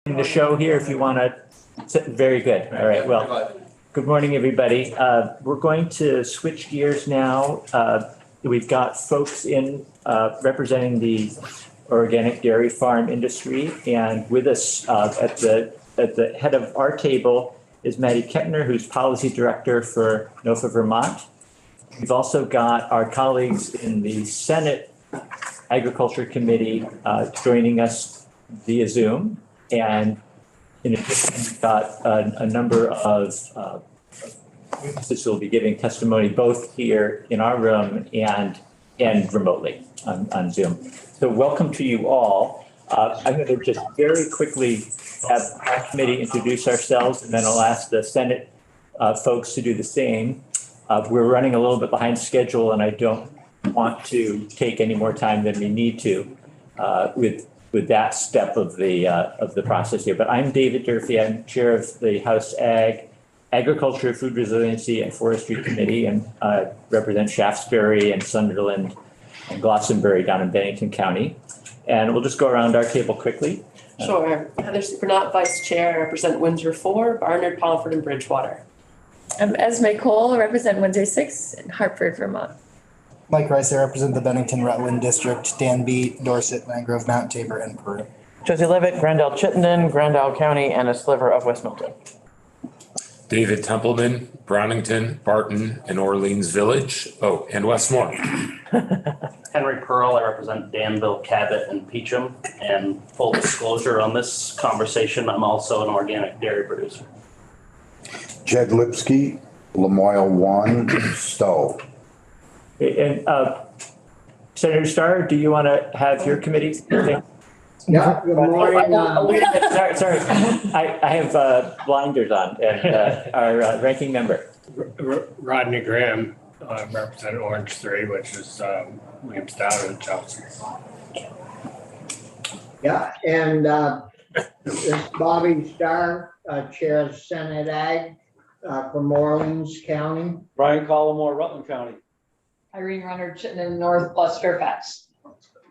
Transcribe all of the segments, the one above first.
The show here if you want to. Very good. All right. Well, good morning, everybody. We're going to switch gears now. We've got folks in representing the organic dairy farm industry, and with us at the head of our table is Maddie Kepner, who's policy director for NOFA Vermont. We've also got our colleagues in the Senate Agriculture Committee joining us via Zoom. And in addition, we've got a number of witnesses who will be giving testimony both here in our room and remotely on Zoom. So welcome to you all. I'm going to just very quickly have our committee introduce ourselves, and then I'll ask the Senate folks to do the same. We're running a little bit behind schedule, and I don't want to take any more time than we need to with that step of the process here. But I'm David Durfee. I'm chair of the House Agriculture, Food Resiliency, and Forestry Committee, and represent Shaftesbury and Sunderland and Glastonbury down in Bennington County. And we'll just go around our table quickly. Sure. Heather Supernat, Vice Chair, I represent Windsor 4, Barnard, Polliford, and Bridgewater. I'm Esme Cole, I represent Windsor 6 in Hartford, Vermont. Mike Rice, I represent the Bennington-Rutland District, Danby, Dorset, Mangrove, Mount Tabor, and Peru. Josie Levitt, Grandal Chittenden, Grandal County, and a sliver of West Milton. David Templeman, Brownington, Barton, and Orleans Village. Oh, and Westmore. Henry Pearl, I represent Danville, Cabot, and Peacham. And full disclosure on this conversation, I'm also an organic dairy producer. Jed Lipsky, Lamoille 1, Stowe. And Senator Starr, do you want to have your committee? Yeah, good morning. Sorry. I have blinders on, and our ranking member. Rodney Graham, represent Orange 3, which is Williamstown and Chelsea. Yeah, and this Bobby Starr, Chair of Senate Ag from Orleans County. Brian Collmore, Rutland County. Irene Runner, Chittenden North plus Fairfax.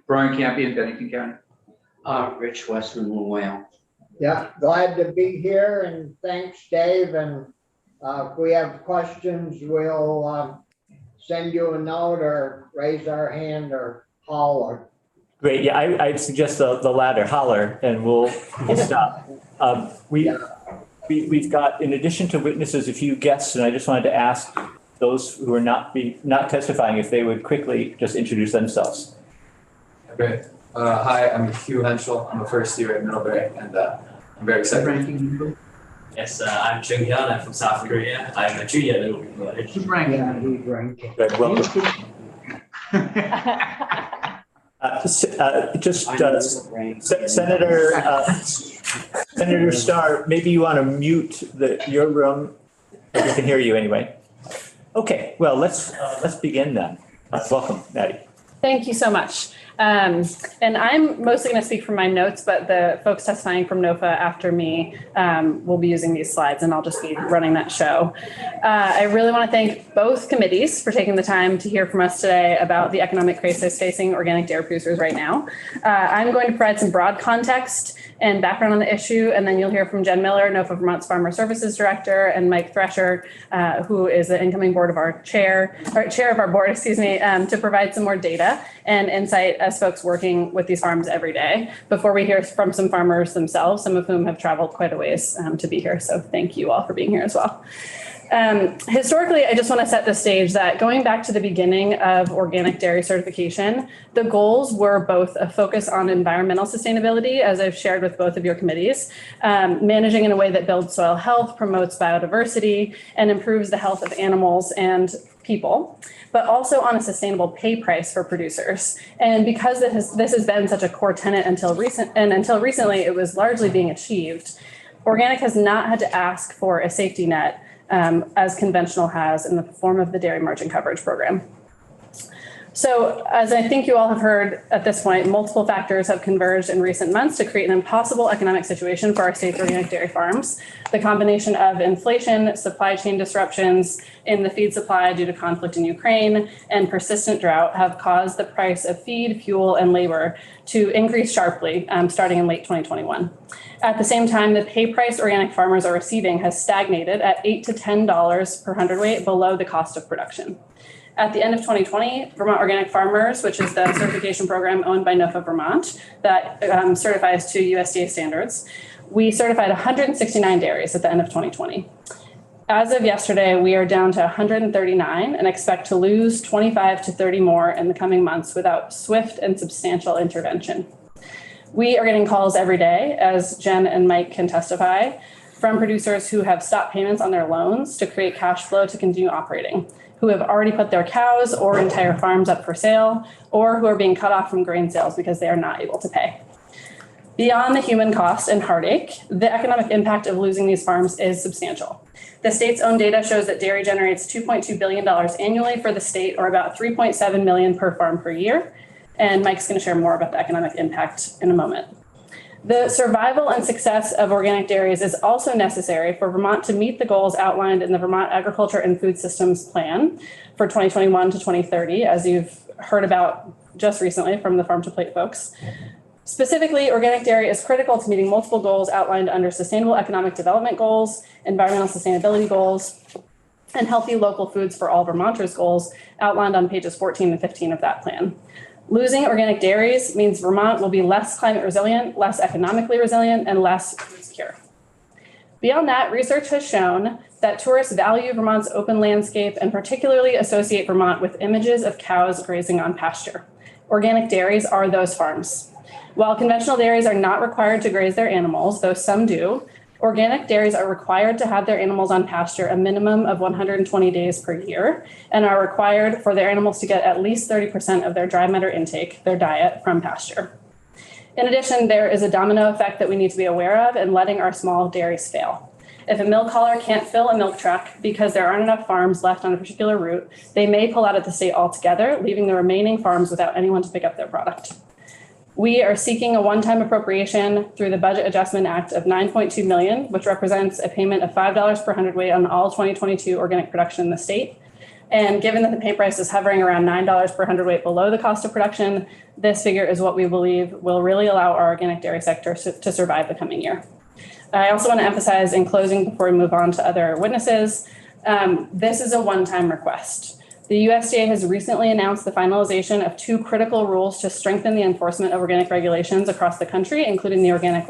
Brian Campion, Bennington County. Rich Westman, Whale. Yeah, glad to be here, and thanks, Dave. And if we have questions, we'll send you a note or raise our hand or holler. Great. Yeah, I'd suggest the latter, holler, and we'll stop. We've got, in addition to witnesses, a few guests, and I just wanted to ask those who are not testifying if they would quickly just introduce themselves. Great. Hi, I'm Hugh Henschel. I'm a first year at Middlebury, and I'm very excited. Yes, I'm Chung Hyun. I'm from South Korea. I'm a junior at Middlebury College. Yeah, he's ranking. Good, welcome. Senator Starr, maybe you want to mute your room. We can hear you anyway. Okay, well, let's begin then. Welcome, Maddie. Thank you so much. And I'm mostly going to speak from my notes, but the folks testifying from NOFA after me will be using these slides, and I'll just be running that show. I really want to thank both committees for taking the time to hear from us today about the economic crisis facing organic dairy producers right now. I'm going to provide some broad context and background on the issue, and then you'll hear from Jen Miller, NOFA Vermont's Farmer Services Director, and Mike Thresher, who is the incoming board of our chair of our board, to provide some more data and insight as folks working with these farms every day before we hear from some farmers themselves, some of whom have traveled quite a ways to be here. So thank you all for being here as well. Historically, I just want to set the stage that going back to the beginning of organic dairy certification, the goals were both a focus on environmental sustainability, as I've shared with both of your committees, managing in a way that builds soil health, promotes biodiversity, and improves the health of animals and people, but also on a sustainable pay price for producers. And because this has been such a core tenet until recently, it was largely being achieved. Organic has not had to ask for a safety net as conventional has in the form of the Dairy Margin Coverage Program. So as I think you all have heard at this point, multiple factors have converged in recent months to create an impossible economic situation for our state's organic dairy farms. The combination of inflation, supply chain disruptions in the feed supply due to conflict in Ukraine, and persistent drought have caused the price of feed, fuel, and labor to increase sharply starting in late 2021. At the same time, the pay price organic farmers are receiving has stagnated at $8 to $10 per hundredweight below the cost of production. At the end of 2020, Vermont Organic Farmers, which is the certification program owned by NOFA Vermont that certifies to USDA standards, we certified 169 dairies at the end of 2020. As of yesterday, we are down to 139 and expect to lose 25 to 30 more in the coming months without swift and substantial intervention. We are getting calls every day, as Jen and Mike can testify, from producers who have stopped payments on their loans to create cash flow to continue operating, who have already put their cows or entire farms up for sale, or who are being cut off from grain sales because they are not able to pay. Beyond the human cost and heartache, the economic impact of losing these farms is substantial. The state's own data shows that dairy generates $2.2 billion annually for the state, or about $3.7 million per farm per year. And Mike's going to share more about the economic impact in a moment. The survival and success of organic dairies is also necessary for Vermont to meet the goals outlined in the Vermont Agriculture and Food Systems Plan for 2021 to 2030, as you've heard about just recently from the Farm to Plate folks. Specifically, organic dairy is critical to meeting multiple goals outlined under Sustainable Economic Development Goals, Environmental Sustainability Goals, and Healthy Local Foods for All Vermonters goals outlined on pages 14 and 15 of that plan. Losing organic dairies means Vermont will be less climate resilient, less economically resilient, and less food secure. Beyond that, research has shown that tourists value Vermont's open landscape and particularly associate Vermont with images of cows grazing on pasture. Organic dairies are those farms. While conventional dairies are not required to graze their animals, though some do, organic dairies are required to have their animals on pasture a minimum of 120 days per year and are required for their animals to get at least 30% of their dry matter intake, their diet, from pasture. In addition, there is a domino effect that we need to be aware of in letting our small dairies fail. If a milk hauler can't fill a milk truck because there aren't enough farms left on a particular route, they may pull out of the state altogether, leaving the remaining farms without anyone to pick up their product. We are seeking a one-time appropriation through the Budget Adjustment Act of $9.2 million, which represents a payment of $5 per hundredweight on all 2022 organic production in the state. And given that the pay price is hovering around $9 per hundredweight below the cost of production, this figure is what we believe will really allow our organic dairy sector to survive the coming year. I also want to emphasize in closing before we move on to other witnesses, this is a one-time request. The USDA has recently announced the finalization of 2 critical rules to strengthen the enforcement of organic regulations across the country, including the organic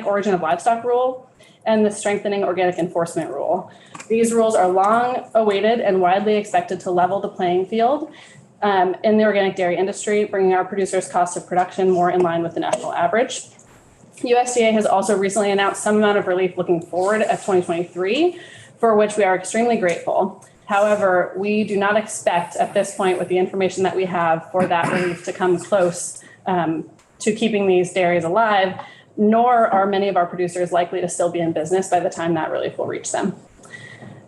origin of livestock rule and the strengthening organic enforcement rule. These rules are long awaited and widely expected to level the playing field in the organic dairy industry, bringing our producers' cost of production more in line with the national average. USDA has also recently announced some amount of relief looking forward at 2023, for which we are extremely grateful. However, we do not expect at this point, with the information that we have, for that relief to come close to keeping these dairies alive, nor are many of our producers likely to still be in business by the time that relief will reach them.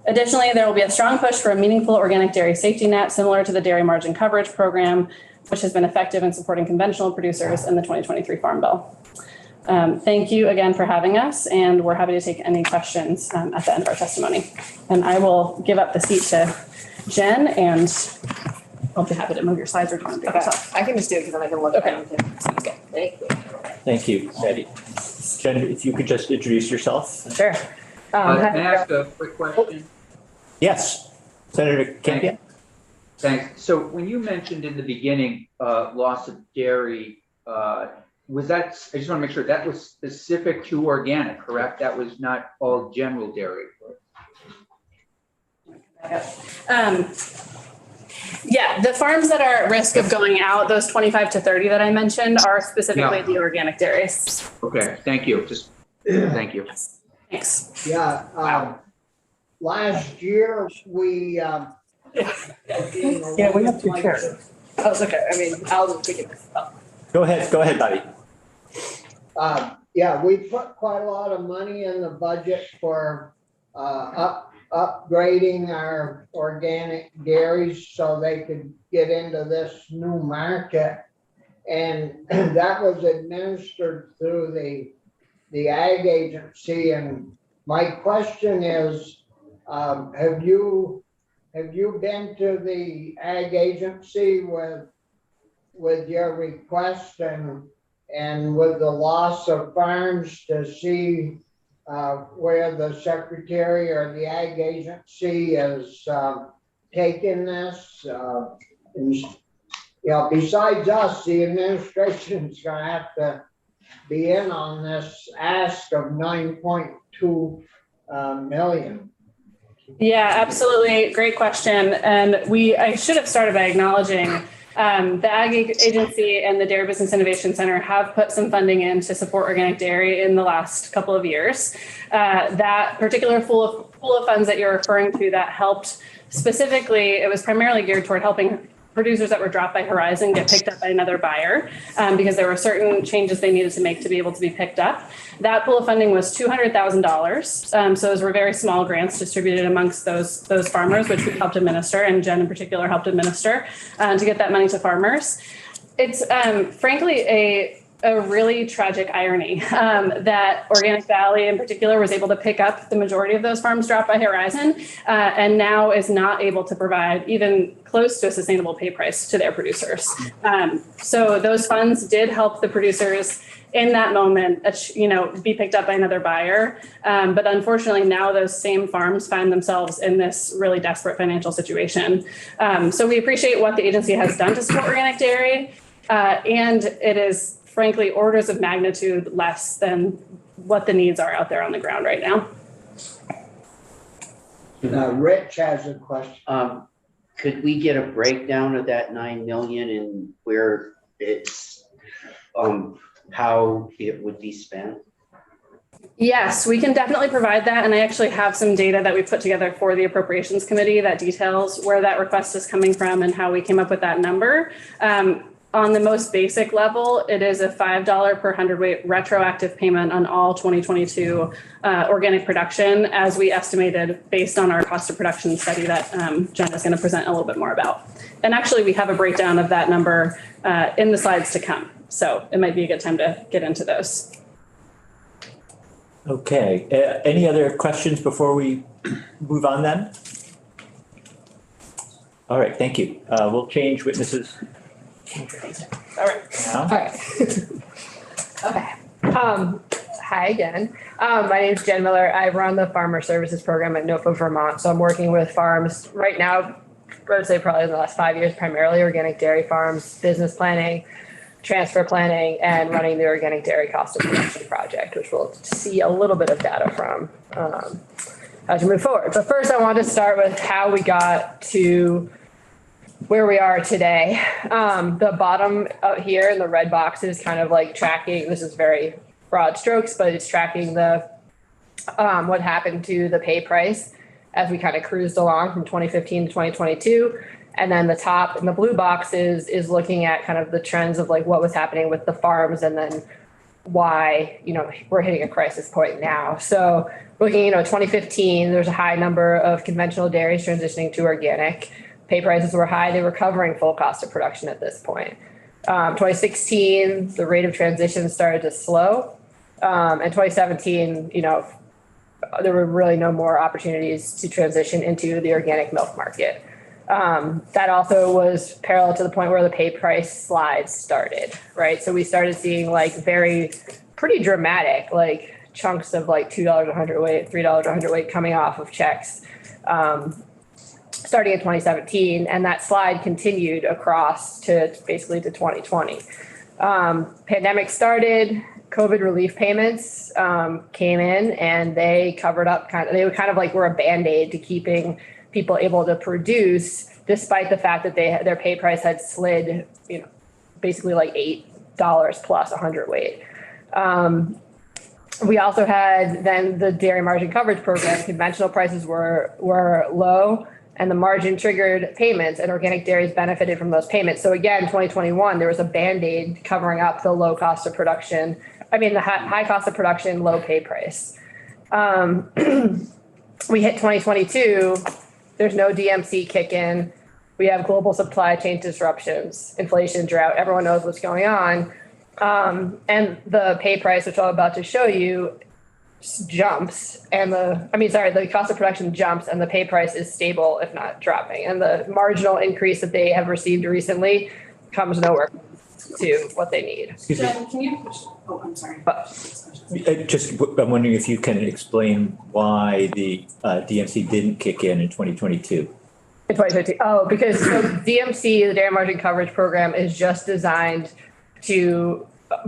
Additionally, there will be a strong push for a meaningful organic dairy safety net, similar to the Dairy Margin Coverage Program, which has been effective in supporting conventional producers in the 2023 Farm Bill. Thank you again for having us, and we're happy to take any questions at the end of our testimony. And I will give up the seat to Jen, and I'll be happy to move your slides or do you want to do it yourself? I can just do it because then I can look at everything. Okay, thank you. Thank you, Betty. Jen, if you could just introduce yourself. Sure. Can I ask a quick question? Yes, Senator Campion. Thanks. So when you mentioned in the beginning, loss of dairy, was that, I just want to make sure that was specific to organic, correct? That was not all general dairy. Yeah, the farms that are at risk of going out, those 25 to 30 that I mentioned, are specifically the organic dairies. Okay, thank you. Just thank you. Thanks. Yeah, last year we, Yeah, we have 2 chairs. Oh, it's okay. I mean, I'll take it. Go ahead, Bobby. Yeah, we put quite a lot of money in the budget for upgrading our organic dairies so they could get into this new market. And that was administered through the ag agency. And my question is, have you been to the ag agency with your request and with the loss of farms to see where the secretary or the ag agency is taking this? And, you know, besides us, the administration's gonna have to be in on this ask of 9.2 million. Yeah, absolutely. Great question. And I should have started by acknowledging the Ag Agency and the Dairy Business Innovation Center have put some funding in to support organic dairy in the last couple of years. That particular pool of funds that you're referring to that helped specifically, it was primarily geared toward helping producers that were dropped by Horizon get picked up by another buyer because there were certain changes they needed to make to be able to be picked up. That pool of funding was $200,000. So those were very small grants distributed amongst those farmers, which we helped administer, and Jen in particular helped administer to get that money to farmers. It's frankly a really tragic irony that Organic Valley in particular was able to pick up the majority of those farms dropped by Horizon and now is not able to provide even close to a sustainable pay price to their producers. So those funds did help the producers in that moment, be picked up by another buyer. But unfortunately, now those same farms find themselves in this really desperate financial situation. So we appreciate what the agency has done to support organic dairy. And it is frankly orders of magnitude less than what the needs are out there on the ground right now. Rich has a question. Could we get a breakdown of that 9 million and where it's, how it would be spent? Yes, we can definitely provide that. And I actually have some data that we put together for the Appropriations Committee that details where that request is coming from and how we came up with that number. On the most basic level, it is a $5 per hundredweight retroactive payment on all 2022 organic production, as we estimated based on our cost of production study that Jen is going to present a little bit more about. And actually, we have a breakdown of that number in the slides to come. So it might be a good time to get into those. Okay, any other questions before we move on then? All right, thank you. We'll change witnesses. All right. Now. All right. Okay. Hi again. My name is Jen Miller. I run the Farmer Services Program at NOFA, Vermont. So I'm working with farms right now, I would say probably in the last 5 years, primarily organic dairy farms, business planning, transfer planning, and running the organic dairy cost of production project, which we'll see a little bit of data from as we move forward. But first, I want to start with how we got to where we are today. The bottom out here in the red box is kind of like tracking, this is very broad strokes, but it's tracking the what happened to the pay price as we kind of cruised along from 2015 to 2022. And then the top in the blue box is looking at kind of the trends of like what was happening with the farms and then why, we're hitting a crisis point now. So looking, 2015, there's a high number of conventional dairies transitioning to organic. Pay prices were high. They were covering full cost of production at this point. 2016, the rate of transition started to slow. And 2017, there were really no more opportunities to transition into the organic milk market. That also was parallel to the point where the pay price slides started, right? So we started seeing pretty dramatic, chunks of $2 a hundredweight, $3 a hundredweight coming off of checks, starting in 2017. And that slide continued across to basically to 2020. Pandemic started, COVID relief payments came in, and they covered up they were a Band-Aid to keeping people able to produce, despite the fact that their pay price had slid, basically $8 plus a hundredweight. We also had then the dairy margin coverage program. Conventional prices were low, and the margin triggered payments, and organic dairies benefited from those payments. So again, 2021, there was a Band-Aid covering up the low cost of production. The high cost of production, low pay price. we hit 2022, there's no DMC kick in. We have global supply chain disruptions, inflation, drought, everyone knows what's going on. And the pay price, which I'm about to show you, jumps and the cost of production jumps and the pay price is stable, if not dropping. And the marginal increase that they have received recently comes nowhere to what they need. Excuse me. Jen, can you push? Oh, I'm sorry. I'm wondering if you can explain why the DMC didn't kick in 2022. In 2022. Oh, because so DMC, the Dairy Margin Coverage Program, is just designed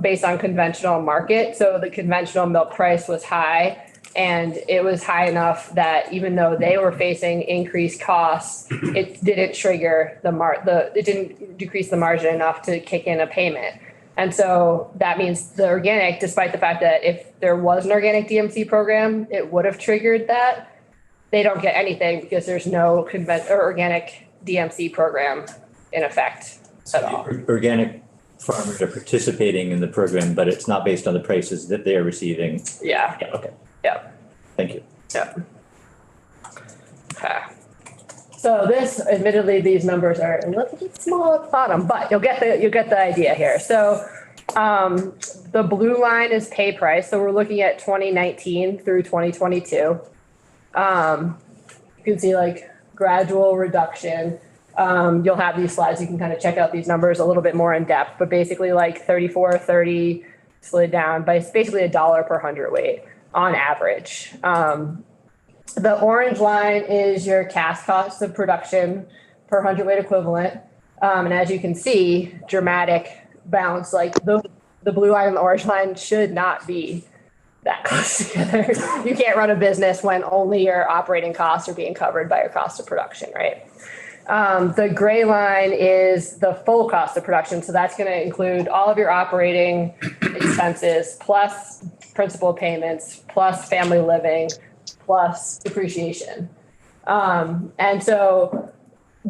based on conventional market. So the conventional milk price was high, and it was high enough that even though they were facing increased costs, it didn't trigger it didn't decrease the margin enough to kick in a payment. And so that means the organic, despite the fact that if there was an organic DMC program, it would have triggered that. They don't get anything because there's no organic DMC program in effect at all. Organic farmers are participating in the program, but it's not based on the prices that they're receiving. Yeah. Okay. Yeah. Thank you. Yeah. Okay. So this, admittedly, these numbers are a little bit small at the bottom, but you'll get the idea here. So the blue line is pay price. So we're looking at 2019 through 2022. You can see like gradual reduction. You'll have these slides. You can kind of check out these numbers a little bit more in depth, but basically like 34.30 slid down by basically $1 per hundredweight on average. The orange line is your cash cost of production per hundredweight equivalent. And as you can see, dramatic bounce, like the blue line and the orange line should not be that close together. You can't run a business when only your operating costs are being covered by your cost of production, right? The gray line is the full cost of production. So that's going to include all of your operating expenses, plus principal payments, plus family living, plus depreciation. And so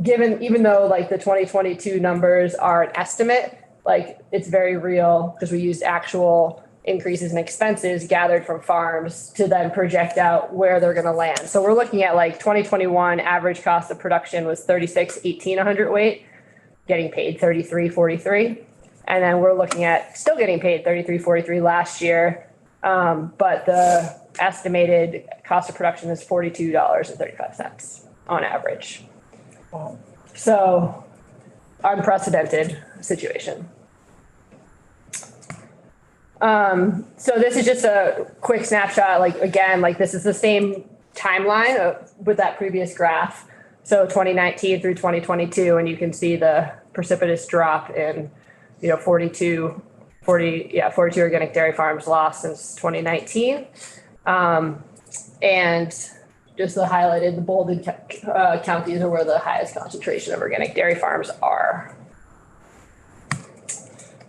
even though like the 2022 numbers are an estimate, like it's very real because we used actual increases in expenses gathered from farms to then project out where they're going to land. So we're looking at like 2021 average cost of production was 36.18 a hundredweight, getting paid 33.43. And then we're looking at still getting paid 33.43 last year. But the estimated cost of production is $42.35 on average. So unprecedented situation. So this is just a quick snapshot. Like, again, like this is the same timeline with that previous graph. So 2019 through 2022, and you can see the precipitous drop in, 42 organic dairy farms lost since 2019. And just the highlighted, the bolded counties are where the highest concentration of organic dairy farms are.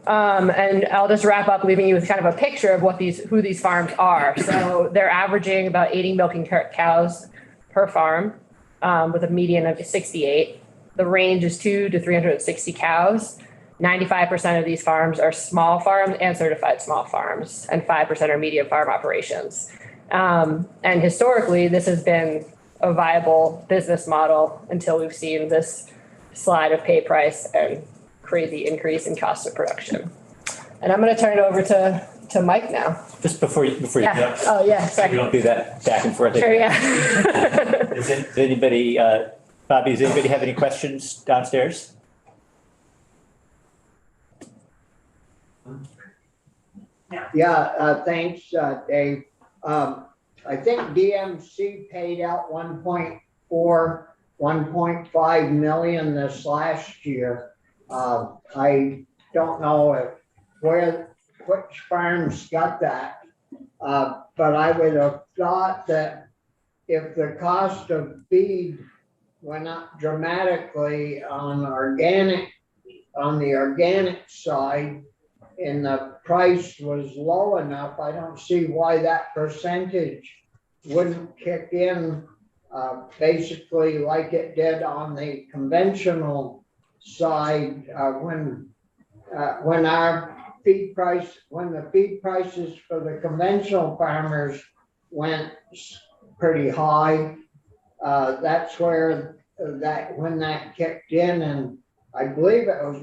And I'll just wrap up leaving you with kind of a picture of who these farms are. So they're averaging about 80 milking cows per farm, with a median of 68. The range is 2 to 360 cows. 95% of these farms are small farms and certified small farms, and 5% are medium farm operations. And historically, this has been a viable business model until we've seen this slide of pay price and crazy increase in cost of production. And I'm going to turn it over to Mike now. Just before you Yeah. Oh, yeah. we Sorry. don't do that back and forth. Sure, yeah. Does anybody, Bobby, does anybody have any questions downstairs? Yeah, thanks, Dave. I think DMC paid out 1.5 million this last year. I don't know which farms got that, but I would have thought that if the cost of feed went up dramatically on the organic side, and the price was low enough, I don't see why that percentage wouldn't kick in basically like it did on the conventional side when the feed prices for the conventional farmers went pretty high. That's where when that kicked in, and I believe it was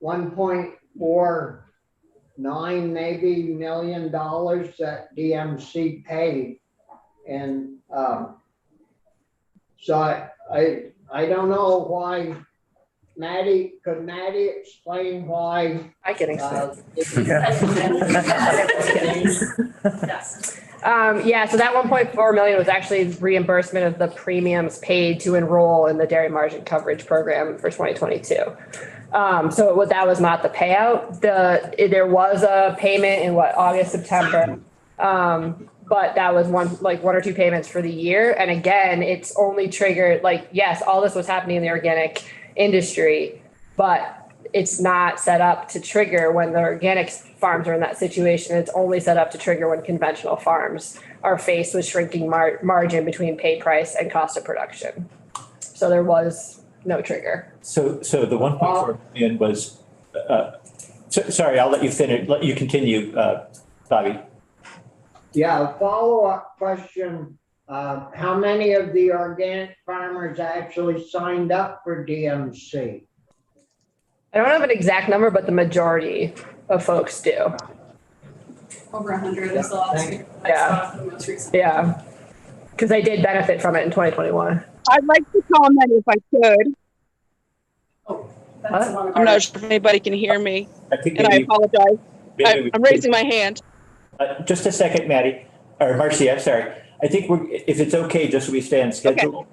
1.49 maybe million dollars that DMC paid. And so I don't know why. Could Maddie explain why? I can explain. Yeah, so that 1.4 million was actually reimbursement of the premiums paid to enroll in the dairy margin coverage program for 2022. So that was not the payout. There was a payment in August, September. But that was one or two payments for the year. And again, it's only triggered, yes, all this was happening in the organic industry, but it's not set up to trigger when the organic farms are in that situation. It's only set up to trigger when conventional farms are faced with shrinking margin between paid price and cost of production. So there was no trigger. So the 1.4 million was, sorry, I'll let you finish, let you continue, Bobby. Yeah, follow-up question. How many of the organic farmers actually signed up for DMC? I don't have an exact number, but the majority of folks do. Over 100 is the last year. Yeah. The most recent. Yeah. Because they did benefit from it in 2021. I'd like to comment if I could. That's one of I'm our- not sure if anybody can hear me, think and I maybe- apologize. maybe I'm raising my hand. Just a second, Maddie, or Marcy, I'm sorry. I think if it's okay, just so we stay on schedule.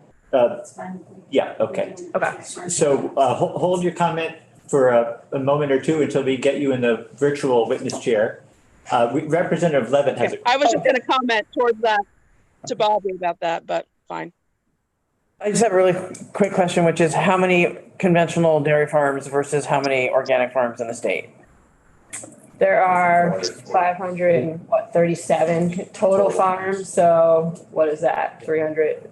Yeah, okay. Okay. So hold your comment for a moment or two until we get you in the virtual witness chair. Representative Levitt has a. I was just going to comment towards that to Bobby about that, but fine. I just have a really quick question, which is how many conventional dairy farms versus how many organic farms in the state? There are 537 total farms. So what is that? 390.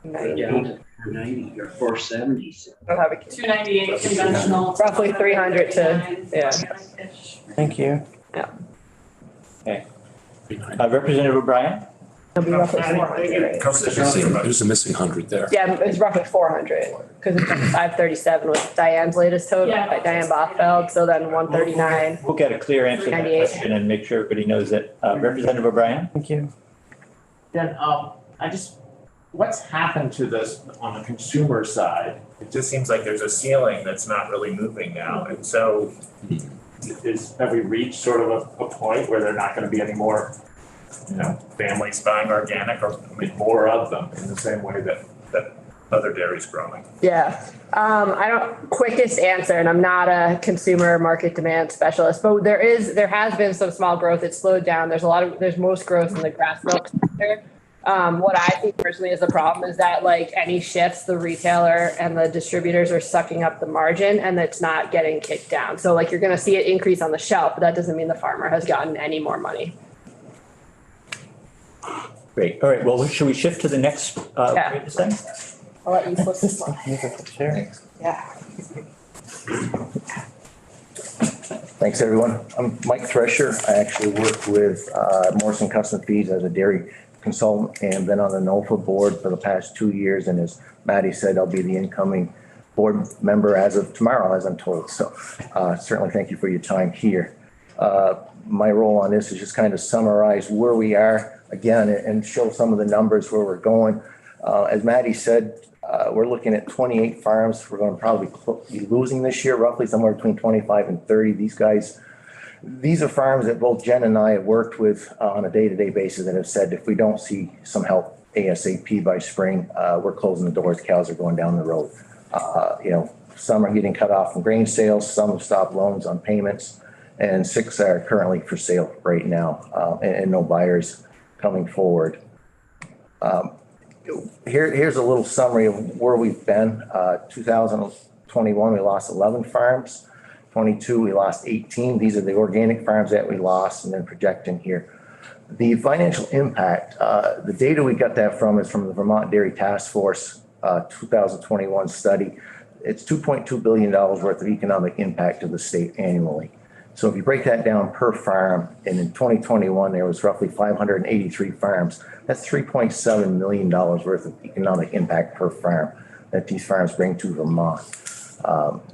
90 or 470. I'll have it. 298 conventional. Roughly 300 to, yeah. Thank you. Yeah. Okay. Representative O'Brien? It'll be roughly 400, right? There's a missing 100 there. Yeah, it's roughly 400 because 537 was Diane's latest total, Yeah. by Diane Bothfeld. So then 139. We'll get a clear answer to that 98. question and make sure everybody knows it. Representative O'Brien? Thank you. Then, what's happened to this on the consumer side? It just seems like there's a ceiling that's not really moving now. And so have we reached sort of a point where there are not going to be any more, families buying organic or more of them in the same way that other dairy's growing? Yeah. Quickest answer, and I'm not a consumer market demand specialist, but there has been some small growth. It's slowed down. There's most growth in the grass milk sector. What I think personally is the problem is that any shifts, the retailer and the distributors are sucking up the margin and it's not getting kicked down. So you're going to see it increase on the shelf, but that doesn't mean the farmer has gotten any more money. Great. All right. Well, should we shift to the next witness then? I'll let you flip this one. Yeah. Thanks, everyone. I'm Mike Thresher. I actually work with Morrison Custom Feeds as a dairy consultant and been on the NOFA board for the past 2 years. And as Maddie said, I'll be the incoming board member as of tomorrow, as I'm told. So certainly thank you for your time here. My role on this is just kind of summarize where we are again and show some of the numbers where we're going. As Maddie said, we're looking at 28 farms. We're going to probably be losing this year, roughly somewhere between 25 and 30. These are farms that both Jen and I have worked with on a day-to-day basis and have said if we don't see some help ASAP by spring, we're closing the doors. Cows are going down the road. Some are getting cut off from grain sales. Some have stopped loans on payments, and 6 are currently for sale right now, and no buyers coming forward. Here's a little summary of where we've been. 2021, we lost 11 farms. 22, we lost 18. These are the organic farms that we lost, and then projecting here. The financial impact, the data we got that from is from the Vermont Dairy Task Force 2021 study. It's $2.2 billion worth of economic impact to the state annually. So if you break that down per farm, and in 2021, there was roughly 583 farms. That's $3.7 million worth of economic impact per farm that these farms bring to Vermont.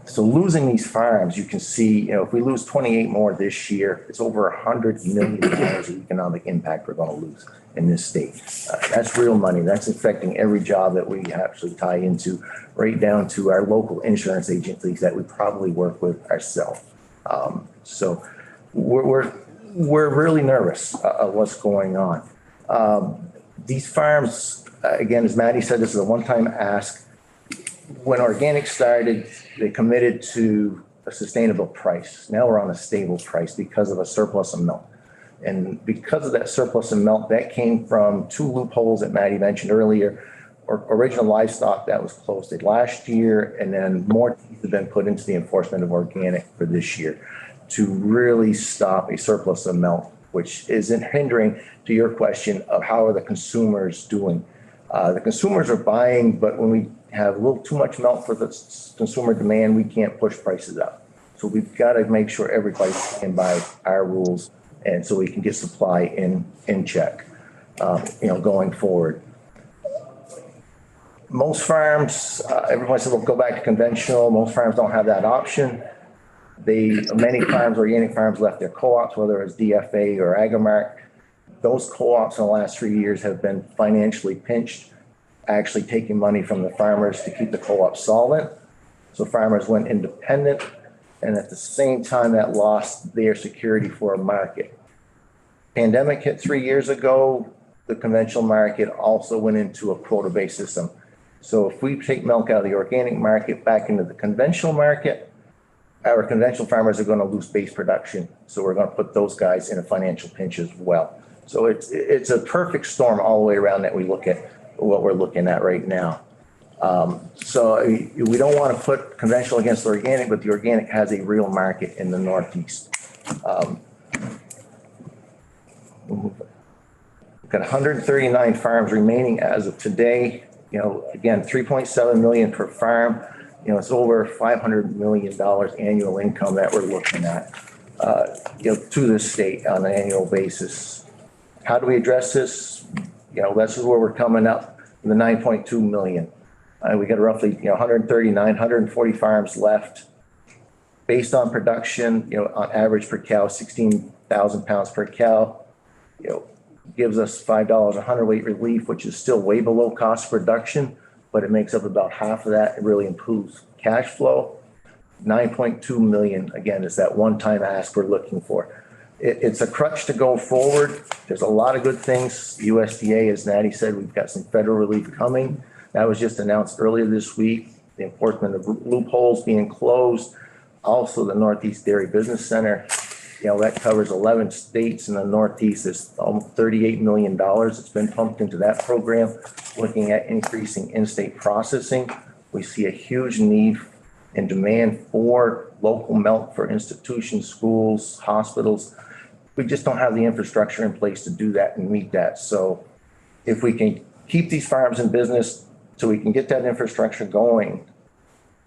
So losing these farms, you can see, if we lose 28 more this year, it's over $100 million of economic impact we're going to lose in this state. That's real money. That's affecting every job that we actually tie into, right down to our local insurance agencies that we probably work with ourselves. So we're really nervous of what's going on. These farms, again, as Maddie said, this is a one-time ask. When organic started, they committed to a sustainable price. Now we're on a stable price because of a surplus of milk. And because of that surplus of milk, that came from two loopholes that Maddie mentioned earlier. Original livestock that was closed last year, and then more teeth have been put into the enforcement of organic for this year to really stop a surplus of milk, which isn't hindering to your question of how are the consumers doing. The consumers are buying, but when we have a little too much milk for the consumer demand, we can't push prices up. So we've got to make sure everybody can buy our rules, and so we can get supply in check, going forward. Most farms, everybody said, we'll go back to conventional. Most farms don't have that option. Many farms, organic farms, left their co-ops, whether it's DFA or Agrimark. Those co-ops in the last 3 years have been financially pinched, actually taking money from the farmers to keep the co-op solvent. So farmers went independent, and at the same time that lost their security for a market. Pandemic hit 3 years ago, the conventional market also went into a quota-based system. So if we take milk out of the organic market back into the conventional market, our conventional farmers are going to lose base production. So we're going to put those guys in a financial pinch as well. So it's a perfect storm all the way around that we look at what we're looking at right now. So we don't want to put conventional against the organic, but the organic has a real market in the Northeast. We've got 139 farms remaining as of today. Again, 3.7 million per farm. It's over $500 million annual income that we're looking at, to the state on an annual basis. How do we address this? This is where we're coming up, the 9.2 million. We got roughly, 140 farms left. Based on production, on average per cow, 16,000 pounds per cow, gives us $5 a hundredweight relief, which is still way below cost production, but it makes up about half of that. It really improves cash flow. 9.2 million, again, is that one-time ask we're looking for. It's a crutch to go forward. There's a lot of good things. USDA, as Natty said, we've got some federal relief coming. That was just announced earlier this week. The enforcement of loopholes being closed. Also, the Northeast Dairy Business Center, that covers 11 states in the Northeast. It's almost $38 million. It's been pumped into that program, looking at increasing in-state processing. We see a huge need and demand for local milk for institutions, schools, hospitals. We just don't have the infrastructure in place to do that and meet that. So if we can keep these farms in business so we can get that infrastructure going,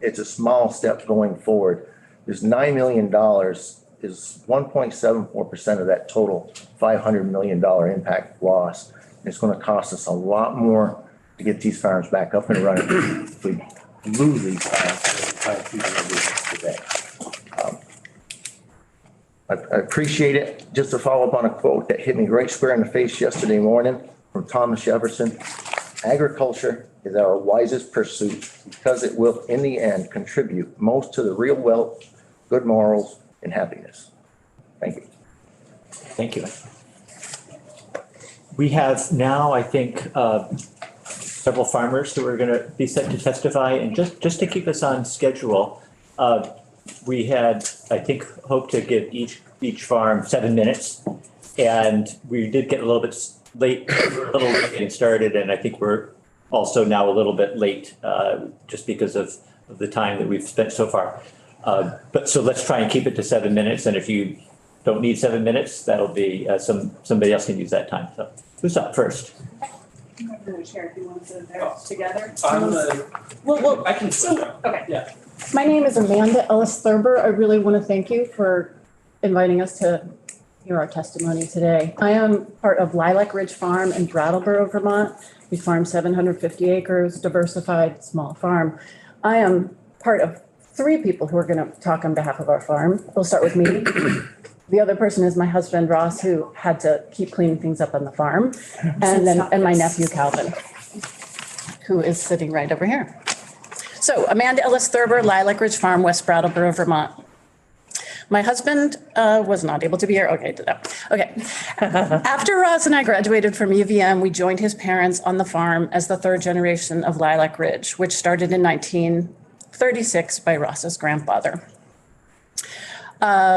it's a small step going forward. There's $9 million is 1.74% of that total $500 million impact loss. It's going to cost us a lot more to get these farms back up and running if we lose these farms today. I appreciate it. Just to follow up on a quote that hit me right square in the face yesterday morning from Thomas Jefferson. Agriculture is our wisest pursuit because it will, in the end, contribute most to the real wealth, good morals, and happiness. Thank you. Thank you. We have now, I think, several farmers who are going to be set to testify. And just to keep us on schedule, we had, I think, hoped to give each farm 7 minutes. And we did get a little bit late, getting started. And I think we're also now a little bit late just because of the time that we've spent so far. But so let's try and keep it to 7 minutes. And if you don't need 7 minutes, that'll be somebody else can use that time. So who's up first? I'm going to share if you want to there together. Well, I can. Okay. Yeah. My name is Amanda Ellis Thurber. I really want to thank you for inviting us to hear our testimony today. I am part of Lilac Ridge Farm in Brattleboro, Vermont. We farm 750 acres, diversified small farm. I am part of 3 people who are going to talk on behalf of our farm. We'll start with me. The other person is my husband, Ross, who had to keep cleaning things up on the farm. And my nephew, Calvin, who is sitting right over here. So Amanda Ellis Thurber, Lilac Ridge Farm, West Brattleboro, Vermont. My husband was not able to be here. Okay, okay. After Ross and I graduated from UVM, we joined his parents on the farm as the 3rd generation of Lilac Ridge, which started in 1936 by Ross's grandfather.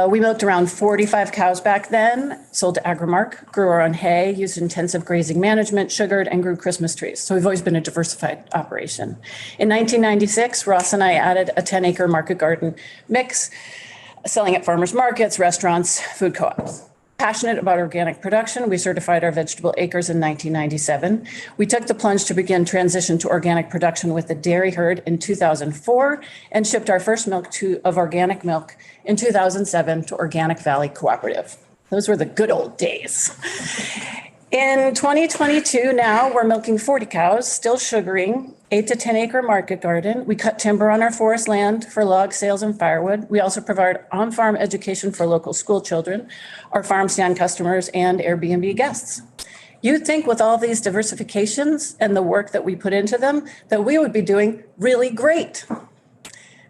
We milked around 45 cows back then, sold to Agrimark, grew our own hay, used intensive grazing management, sugared, and grew Christmas trees. So we've always been a diversified operation. In 1996, Ross and I added a 10-acre market garden mix, selling at farmers markets, restaurants, food co-ops. Passionate about organic production, we certified our vegetable acres in 1997. We took the plunge to begin transition to organic production with the dairy herd in 2004 and shipped our first milk of organic milk in 2007 to Organic Valley Cooperative. Those were the good old days. In 2022 now, we're milking 40 cows, still sugaring, 8 to 10 acre market garden. We cut timber on our forest land for log sales and firewood. We also provide on-farm education for local school children, our farm stand customers, and Airbnb guests. You'd think with all these diversifications and the work that we put into them, that we would be doing really great.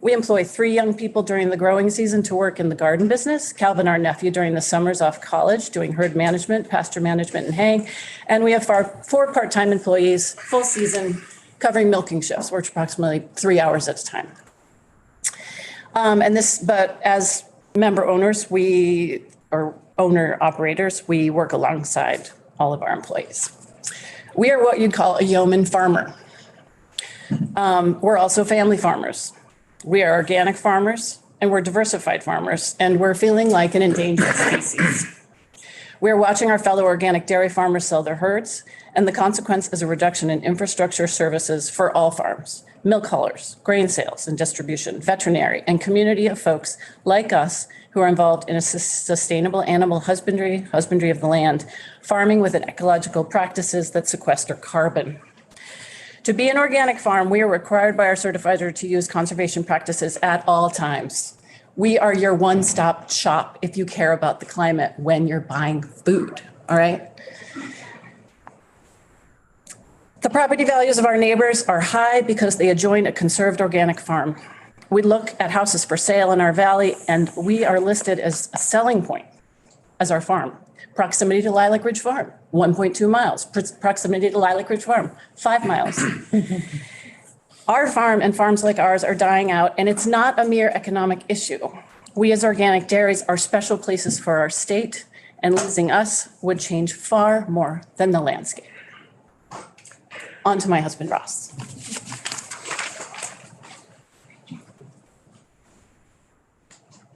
We employ 3 young people during the growing season to work in the garden business. Calvin, our nephew, during the summers off college, doing herd management, pasture management, and haying. And we have 4 part-time employees, full season, covering milking shifts, which approximately 3 hours at a time. But as member owners, or owner operators, we work alongside all of our employees. We are what you'd call a yeoman farmer. We're also family farmers. We are organic farmers, and we're diversified farmers, and we're feeling like an endangered species. We're watching our fellow organic dairy farmers sell their herds, and the consequence is a reduction in infrastructure services for all farms, milk haulers, grain sales and distribution, veterinary, and community of folks like us who are involved in a sustainable animal husbandry of the land, farming with ecological practices that sequester carbon. To be an organic farm, we are required by our certifier to use conservation practices at all times. We are your one-stop shop if you care about the climate when you're buying food, all right? The property values of our neighbors are high because they adjoin a conserved organic farm. We look at houses for sale in our valley, and we are listed as a selling point as our farm. Proximity to Lilac Ridge Farm, 1.2 miles. Proximity to Lilac Ridge Farm, 5 miles. Our farm and farms like ours are dying out, and it's not a mere economic issue. We as organic dairies are special places for our state, and losing us would change far more than the landscape. On to my husband, Ross.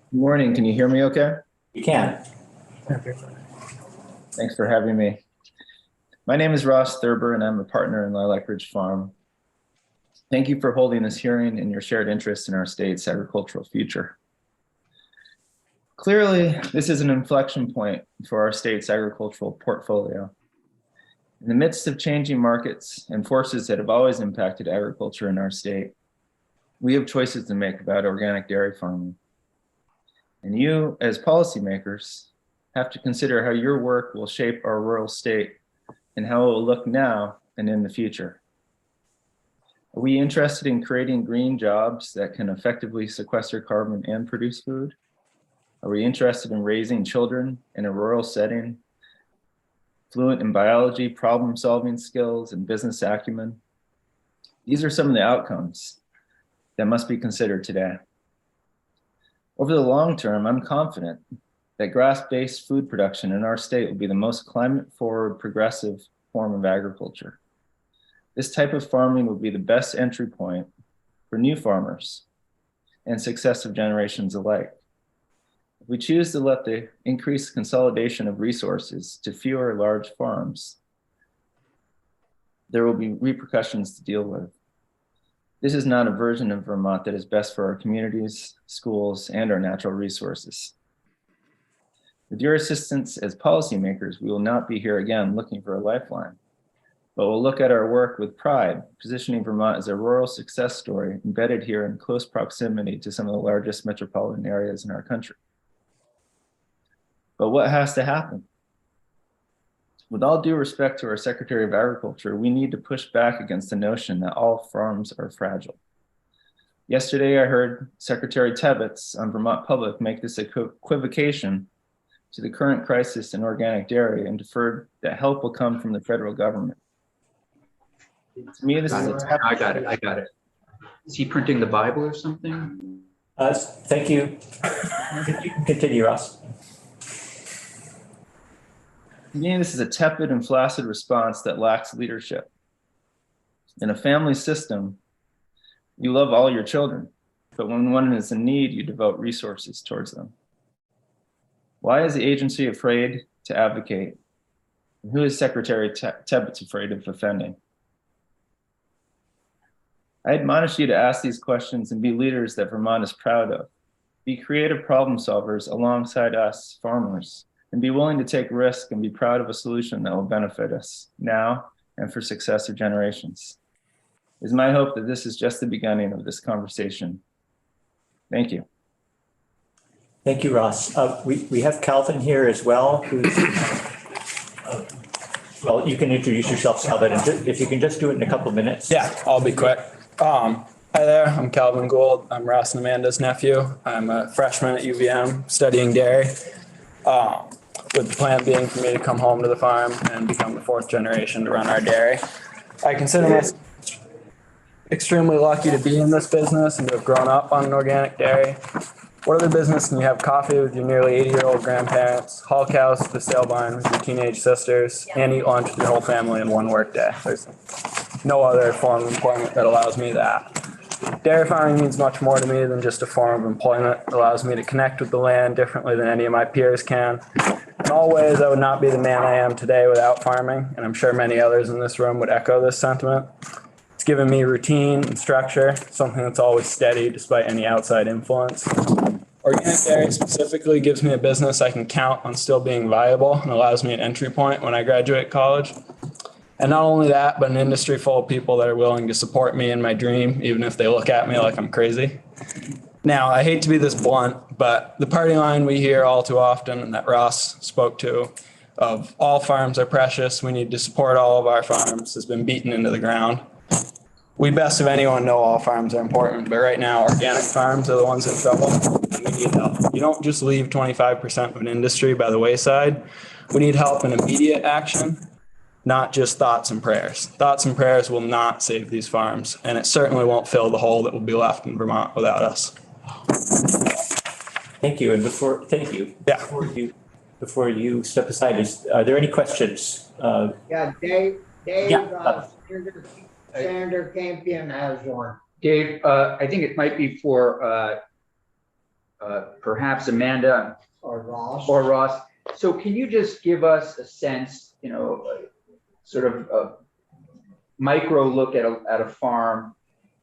Good morning. Can you hear me okay? You can. Thanks for having me. My name is Ross Thurber, and I'm a partner in Lilac Ridge Farm. Thank you for holding this hearing and your shared interest in our state's agricultural future. Clearly, this is an inflection point for our state's agricultural portfolio. In the midst of changing markets and forces that have always impacted agriculture in our state, we have choices to make about organic dairy farming. And you, as policymakers, have to consider how your work will shape our rural state and how it will look now and in the future. Are we interested in creating green jobs that can effectively sequester carbon and produce food? Are we interested in raising children in a rural setting, fluent in biology, problem-solving skills, and business acumen? These are some of the outcomes that must be considered today. Over the long term, I'm confident that grass-based food production in our state will be the most climate-forward, progressive form of agriculture. This type of farming will be the best entry point for new farmers and successive generations alike. If we choose to let the increased consolidation of resources to fewer large farms, there will be repercussions to deal with. This is not a version of Vermont that is best for our communities, schools, and our natural resources. With your assistance as policymakers, we will not be here again looking for a lifeline, but we'll look at our work with pride, positioning Vermont as a rural success story embedded here in close proximity to some of the largest metropolitan areas in our country. But what has to happen? With all due respect to our Secretary of Agriculture, we need to push back against the notion that all farms are fragile. Yesterday, I heard Secretary Tebbetts on Vermont Public make this equivocation to the current crisis in organic dairy and deferred that help will come from the federal government. To me, this is a I got it. Is he printing the Bible or something? Thank you. You can continue, Ross. To me, this is a tepid and flaccid response that lacks leadership. In a family system, you love all your children, but when one is in need, you devote resources towards them. Why is the agency afraid to advocate? And who is Secretary Tebbetts afraid of offending? I admonish you to ask these questions and be leaders that Vermont is proud of. Be creative problem solvers alongside us, farmers, and be willing to take risk and be proud of a solution that will benefit us now and for successive generations. It is my hope that this is just the beginning of this conversation. Thank you. Thank you, Ross. We have Calvin here as well, who's, well, you can introduce yourself, Calvin, and if you can just do it in a couple of minutes. Yeah, I'll be quick. Hi there, I'm Calvin Gould. I'm Ross and Amanda's nephew. I'm a freshman at UVM studying dairy, with the plan being for me to come home to the farm and become the fourth generation to run our dairy. I consider myself extremely lucky to be in this business and to have grown up on an organic dairy. What other business can you have coffee with your nearly 80-year-old grandparents, haul cows to the sale barn with your teenage sisters, and eat lunch with your whole family in one work day? There's no other form of employment that allows me that. Dairy farming means much more to me than just a form of employment. It allows me to connect with the land differently than any of my peers can. In all ways, I would not be the man I am today without farming, and I'm sure many others in this room would echo this sentiment. It's given me routine and structure, something that's always steady despite any outside influence. Organic dairy specifically gives me a business I can count on still being viable and allows me an entry point when I graduate college. And not only that, but an industry full of people that are willing to support me in my dream, even if they look at me like I'm crazy. Now, I hate to be this blunt, but the party line we hear all too often and that Ross spoke to of all farms are precious, we need to support all of our farms has been beaten into the ground. We best of anyone know all farms are important, but right now organic farms are the ones in trouble and we need help. You don't just leave 25% of an industry by the wayside. We need help in immediate action, not just thoughts and prayers. Thoughts and prayers will not save these farms, and it certainly won't fill the hole that will be left in Vermont without us. Thank you. And before you step aside, are there any questions? Yeah, Dave, Yeah. Senator Campion has one. Dave, I think it might be for perhaps Amanda or Ross. So can you just give us a sense, sort of a micro look at a farm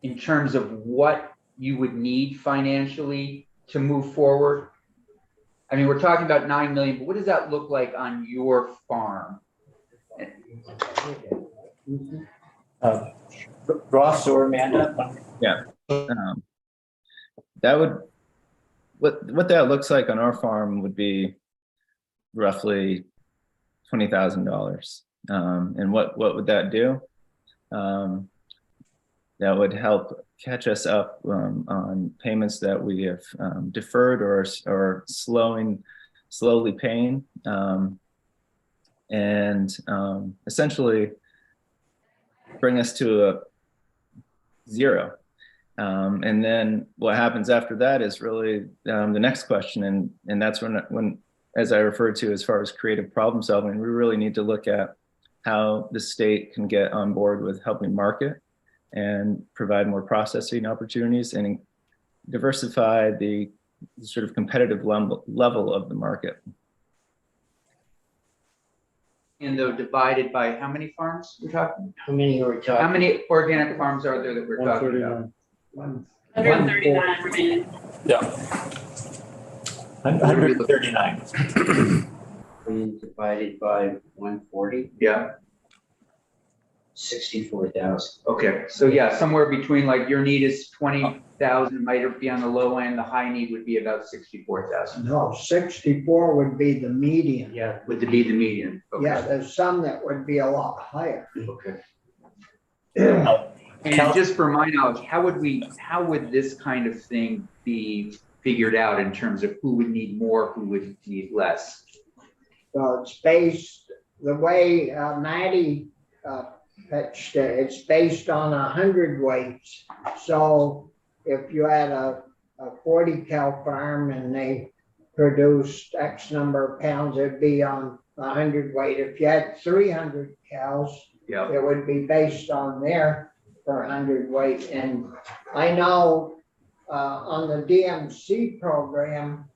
in terms of what you would need financially to move forward? I mean, we're talking about 9 million, but what does that look like on your farm? Ross or Amanda? Yeah. That would, what that looks like on our farm would be roughly $20,000. And what would that do? That would help catch us up on payments that we have deferred or slowly paying, and essentially bring us to a zero. And then what happens after that is really the next question, and that's when, as I referred to, as far as creative problem solving, we really need to look at how the state can get on board with helping market and provide more processing opportunities and diversify the sort of competitive level of the market. And though divided by how many farms we're talking? How many are we talking? How many organic farms are there that we're talking about? 139 remaining. Yeah. 139. Million divided by 140, Yeah, 64,000. okay, so yeah, somewhere between like your need is 20,000, might be on the low end, the high need would be about 64,000. No, 64 would be the median. Yeah. Would be the median, okay. Yeah, there's some that would be a lot higher. Okay. And just for my knowledge, how would this kind of thing be figured out in terms of who would need more, who would need less? So it's based, the way Maddie pitched it, it's based on 100 weights. So if you had a 40 cow farm and they produced X number of pounds, it'd be on 100 weight. If you had 300 cows, it would be based on their per 100 weight. And I know on the DMC program,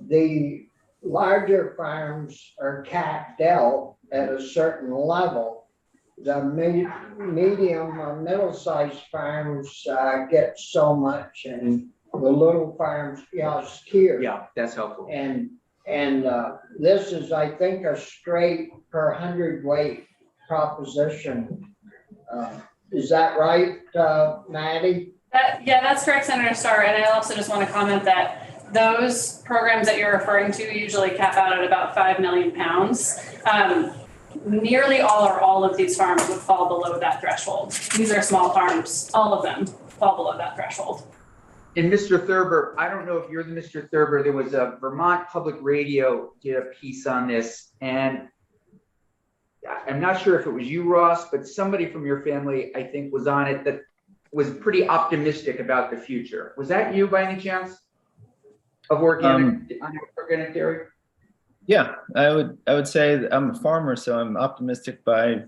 the larger farms are capped out at a certain level. The medium or middle-sized farms get so much, and the little farms, it's tiered. Yeah, that's helpful. And this is, I think, a straight per 100 weight proposition. Is that right, Maddie? Yeah, that's correct, Senator Starr. And I also just want to comment that those programs that you're referring to usually cap out at about 5 million pounds. Nearly all of these farms would fall below that threshold. These are small farms, all of them fall below that threshold. And Mr. Thurber, I don't know if you're the Mr. Thurber, there was a Vermont Public Radio did a piece on this, and I'm not sure if it was you, Ross, but somebody from your family, I think, was on it that was pretty optimistic about the future. Was that you by any chance? Of organic dairy? Yeah, I would say that I'm a farmer, so I'm optimistic by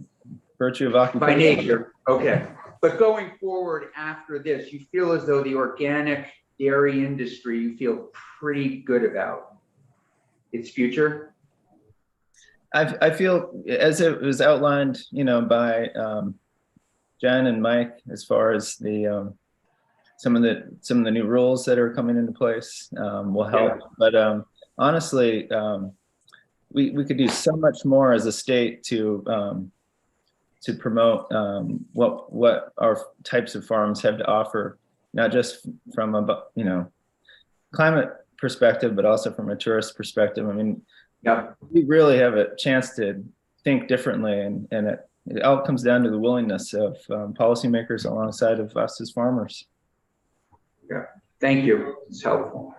virtue of occupation. By nature, okay. But going forward after this, you feel as though the organic dairy industry, you feel pretty good about its future? I feel, as it was outlined, by Jen and Mike, as far as the some of the new rules that are coming into place will help. Yeah. But honestly, we could do so much more as a state to promote what our types of farms have to offer, not just from a climate perspective, but also from a tourist perspective. I mean, we really have a chance to think differently, and it all comes down to the willingness of policymakers alongside of us as farmers. Yeah, thank you. It's helpful.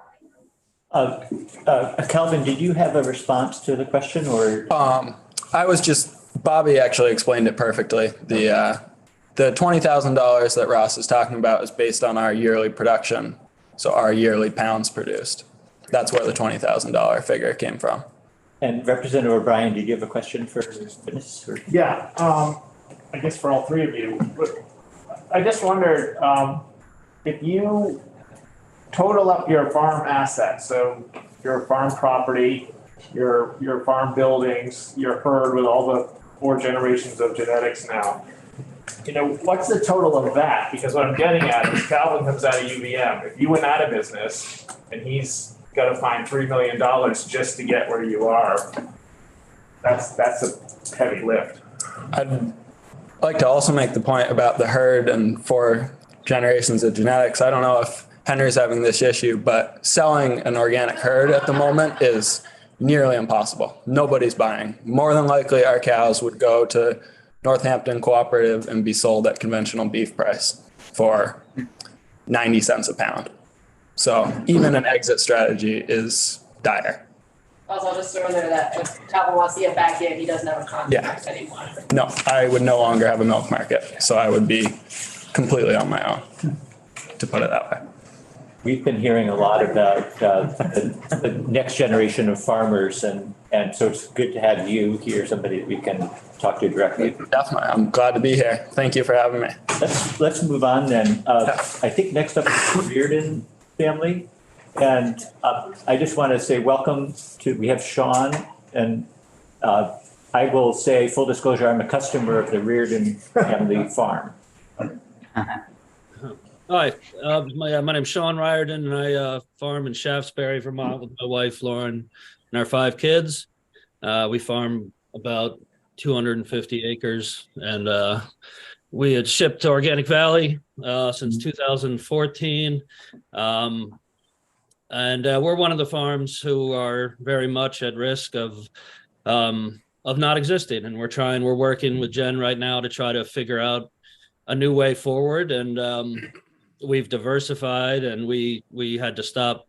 Calvin, did you have a response to the question, or? Bobby actually explained it perfectly. The $20,000 that Ross is talking about is based on our yearly production. So our yearly pounds produced. That's where the $20,000 figure came from. And Representative O'Brien, did you have a question for this? Or? Yeah, I guess for all three of you. I just wondered if you total up your farm assets, so your farm property, your farm buildings, your herd with all the 4 generations of genetics now, what's the total of that? Because what I'm getting at is Calvin comes out of UVM. If you went out of business and he's got to find $3 million just to get where you are, that's a heavy lift. I'd like to also make the point about the herd and 4 generations of genetics. I don't know if Henry's having this issue, but selling an organic herd at the moment is nearly impossible. Nobody's buying. More than likely, our cows would go to Northampton Cooperative and be sold at conventional beef price for 90 cents a pound. So even an exit strategy is dire. Also, I'll just throw in there that if Calvin wants to get back in, he doesn't have a contract anymore. No, I would no longer have a milk market. So I would be completely on my own, to put it that way. We've been hearing a lot about the next generation of farmers, and so it's good to have you here, somebody that we can talk to directly. Definitely, I'm glad to be here. Thank you for having me. Let's move on then. I think next up is the Reardon family, and I just want to say welcome to. We have Sean, and I will say full disclosure, I'm a customer of the Reardon family farm. Hi, my name's Sean Riordan, and I farm in Shaftesbury, Vermont, with my wife Lauren and our 5 kids. We farm about 250 acres, and we had shipped to Organic Valley since 2014. And we're one of the farms who are very much at risk of not existing. And we're working with Jen right now to try to figure out a new way forward. And we've diversified, and we had to stop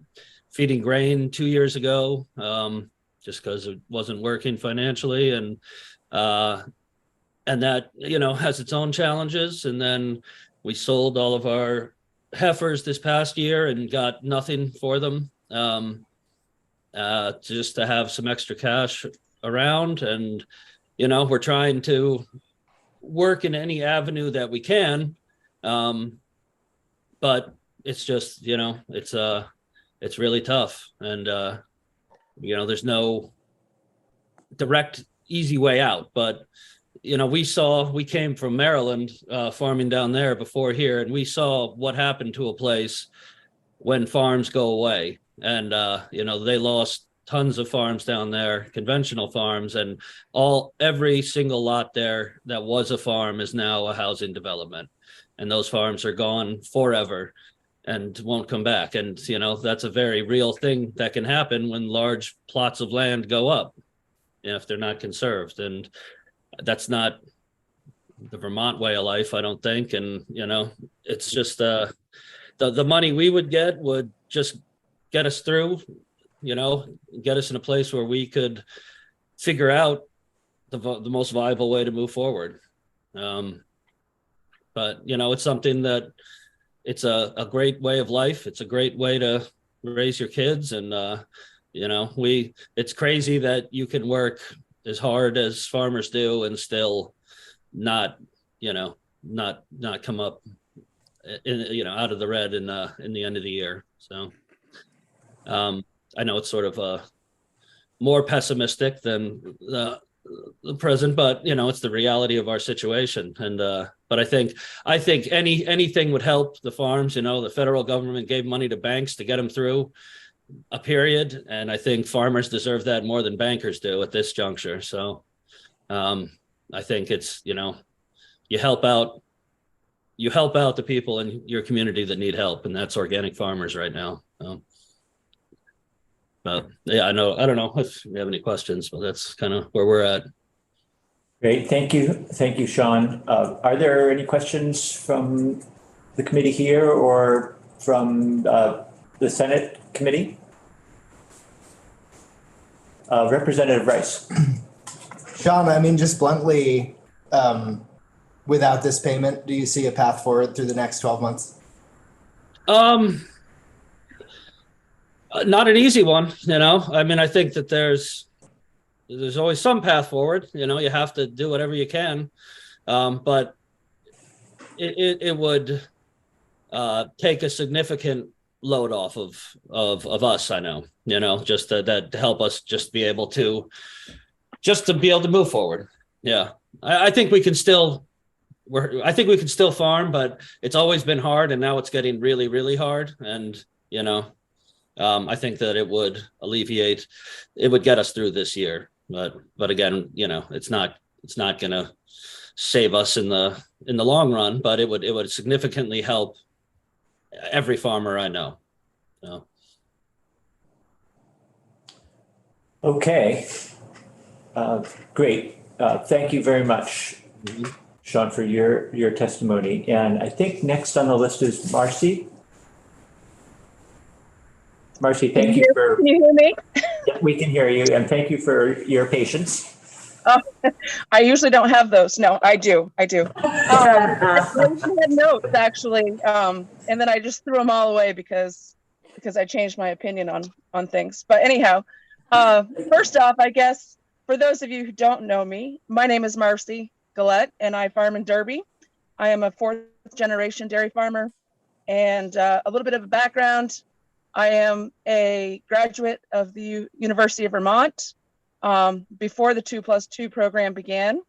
feeding grain 2 years ago just because it wasn't working financially. And that, has its own challenges. And then we sold all of our heifers this past year and got nothing for them, just to have some extra cash around. And, we're trying to work in any avenue that we can. But it's just, it's really tough. And, there's no direct, easy way out. But, we came from Maryland, farming down there before here, and we saw what happened to a place when farms go away. And, they lost tons of farms down there, conventional farms, and every single lot there that was a farm is now a housing development. And those farms are gone forever and won't come back. And, that's a very real thing that can happen when large plots of land go up, if they're not conserved. And that's not the Vermont way of life, I don't think. And, it's just the money we would get would just get us through, get us in a place where we could figure out the most viable way to move forward. But, it's something that it's a great way of life. It's a great way to raise your kids. And, it's crazy that you can work as hard as farmers do and still not come up out of the red in the end of the year. So I know it's sort of more pessimistic than the present, but it's the reality of our situation. And but I think anything would help the farms. The federal government gave money to banks to get them through a period, and I think farmers deserve that more than bankers do at this juncture. So I think it's you help out the people in your community that need help, and that's organic farmers right now. But yeah, I don't know if you have any questions, but that's kind of where we're at. Great, thank you, Sean. Are there any questions from the committee here or from the Senate committee? Representative Rice. Sean, just bluntly, without this payment, do you see a path forward through the next 12 months? Not an easy one, I think that there's always some path forward. You have to do whatever you can, but it would take a significant load off of us. I know, just that to help us just be able to move forward. Yeah, I think we can still farm, but it's always been hard, and now it's getting really, really hard. And I think that it would get us through this year. But again, it's not going to save us in the long run, but it would significantly help every farmer I know. So. Okay, great. Thank you very much, Sean, for your testimony. And I think next on the list is Marcy. Marcy, thank you for. Can you hear me? Yeah, we can hear you, and thank you for your patience. I usually don't have those. No, I do. I had notes actually, and then I just threw them all away because I changed my opinion on things. But anyhow, first off, I guess for those of you who don't know me, my name is Marcy Gillette, and I farm in Derby. I am a 4th generation dairy farmer, and a little bit of a background. I am a graduate of the University of Vermont before the 2+2 program began.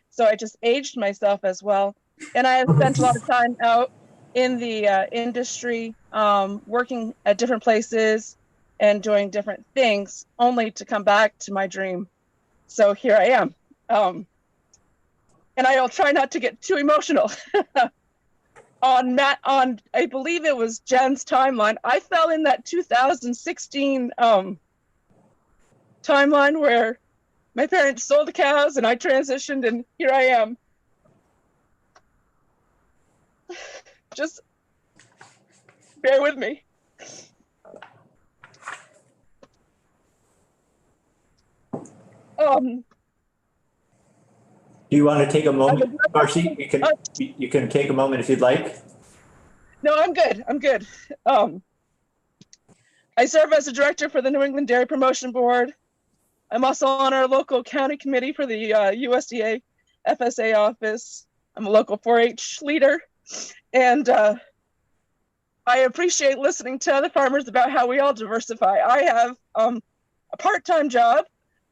So I just aged myself as well. And I have spent a lot of time out in the industry, working at different places and doing different things, only to come back to my dream. So here I am. And I'll try not to get too emotional. On I believe it was Jen's timeline, I fell in that 2016 timeline where my parents sold the cows and I transitioned, and here I am. Just bear with me. Do you want to take a moment, Marcy? You can take a moment if you'd like. No, I'm good. I'm good. I serve as a director for the New England Dairy Promotion Board. I'm also on our local county committee for the USDA FSA office. I'm a local 4-H leader. And I appreciate listening to other farmers about how we all diversify. I have a part-time job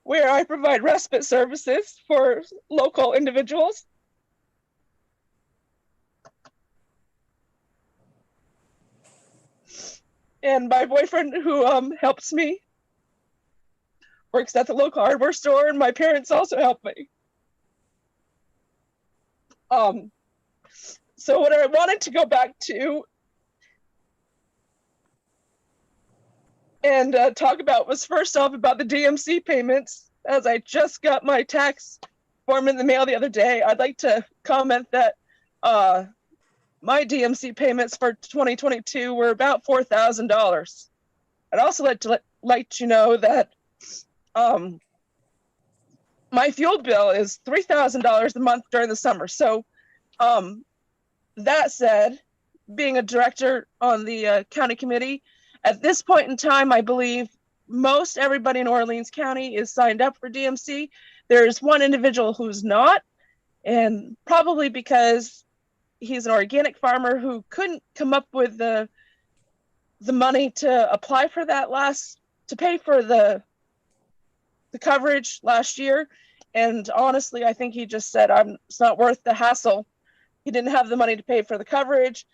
where I provide respite services for local individuals. And my boyfriend, who helps me, works at the local hardware store, and my parents also help me. So what I wanted to go back to and talk about was, first off, about the DMC payments. As I just got my tax form in the mail the other day, I'd like to comment that my DMC payments for 2022 were about $4,000. I'd also like you know that my fuel bill is $3,000 a month during the summer. So that said, being a director on the county committee, at this point in time, I believe most everybody in Orleans County is signed up for DMC. There's one individual who's not, and probably because he's an organic farmer who couldn't come up with the money to apply for that to pay for the coverage last year. And honestly, I think he just said, it's not worth the hassle. He didn't have the money to pay for the coverage,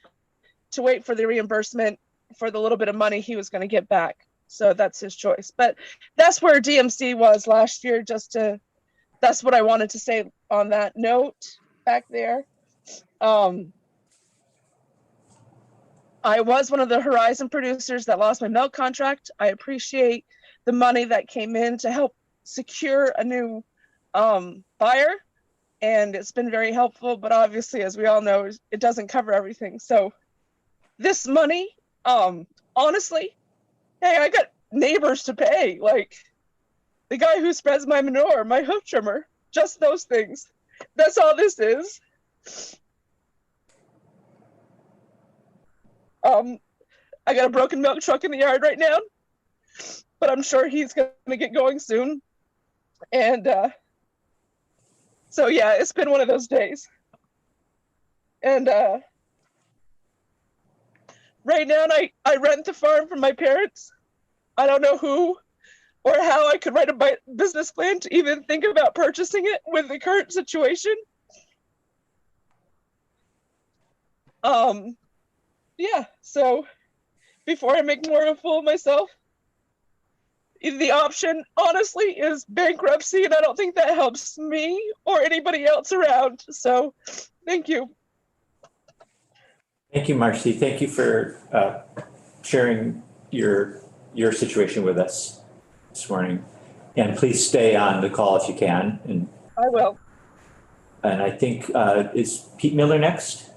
to wait for the reimbursement for the little bit of money he was going to get back. So that's his choice. But that's where DMC was last year. That's what I wanted to say on that note back there. I was one of the Horizon producers that lost my milk contract. I appreciate the money that came in to help secure a new buyer, and it's been very helpful, but obviously, as we all know, it doesn't cover everything. So this money, honestly, hey, I got neighbors to pay, like the guy who spreads my manure, my hoof trimmer, just those things. That's all this is. I got a broken milk truck in the yard right now, but I'm sure he's going to get going soon. And so, yeah, it's been one of those days. And right now, I rent the farm from my parents. I don't know who or how I could write a business plan to even think about purchasing it with the current situation. Yeah, so before I make more of a fool of myself, the option, honestly, is bankruptcy, and I don't think that helps me or anybody else around. So, thank you. Thank you, Marcy. Thank you for sharing your situation with us this morning. And please stay on the call if you can. And I will. And I think, is Pete Miller next?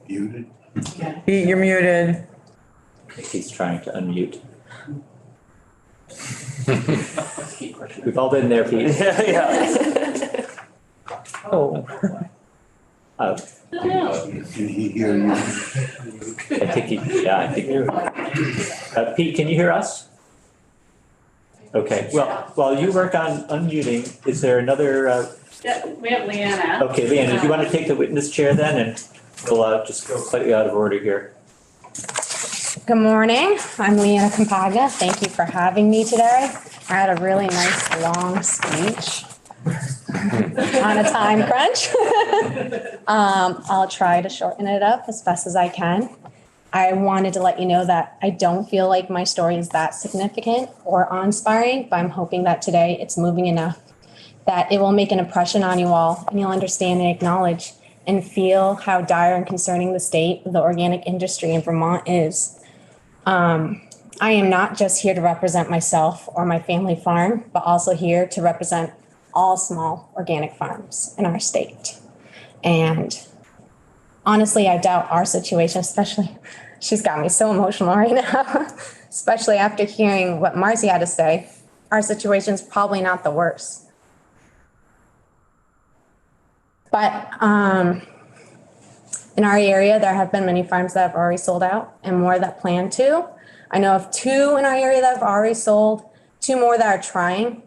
Muted. Pete, you're muted. I think he's trying to unmute. We've all been there, Pete. Yeah. Oh. Did he hear you? I think Pete, can you hear us? Okay, well, while you work on unmuting, is there another? Yeah, we have Leanna. Okay, Leanna, do you want to take the witness chair then? And we'll just go slightly out of order here. Good morning. I'm Leanna Campagna. Thank you for having me today. I had a really nice long speech on a time crunch. I'll try to shorten it up as best as I can. I wanted to let you know that I don't feel like my story is that significant or awe-inspiring, but I'm hoping that today it's moving enough that it will make an impression on you all and you'll understand and acknowledge and feel how dire and concerning the state of the organic industry in Vermont is. I am not just here to represent myself or my family farm, but also here to represent all small organic farms in our state. And honestly, I doubt our situation, especially, she's got me so emotional right now, especially after hearing what Marcy had to say. Our situation's probably not the worst. But in our area, there have been many farms that have already sold out and more that plan to. I know of 2 in our area that have already sold, 2 more that are trying,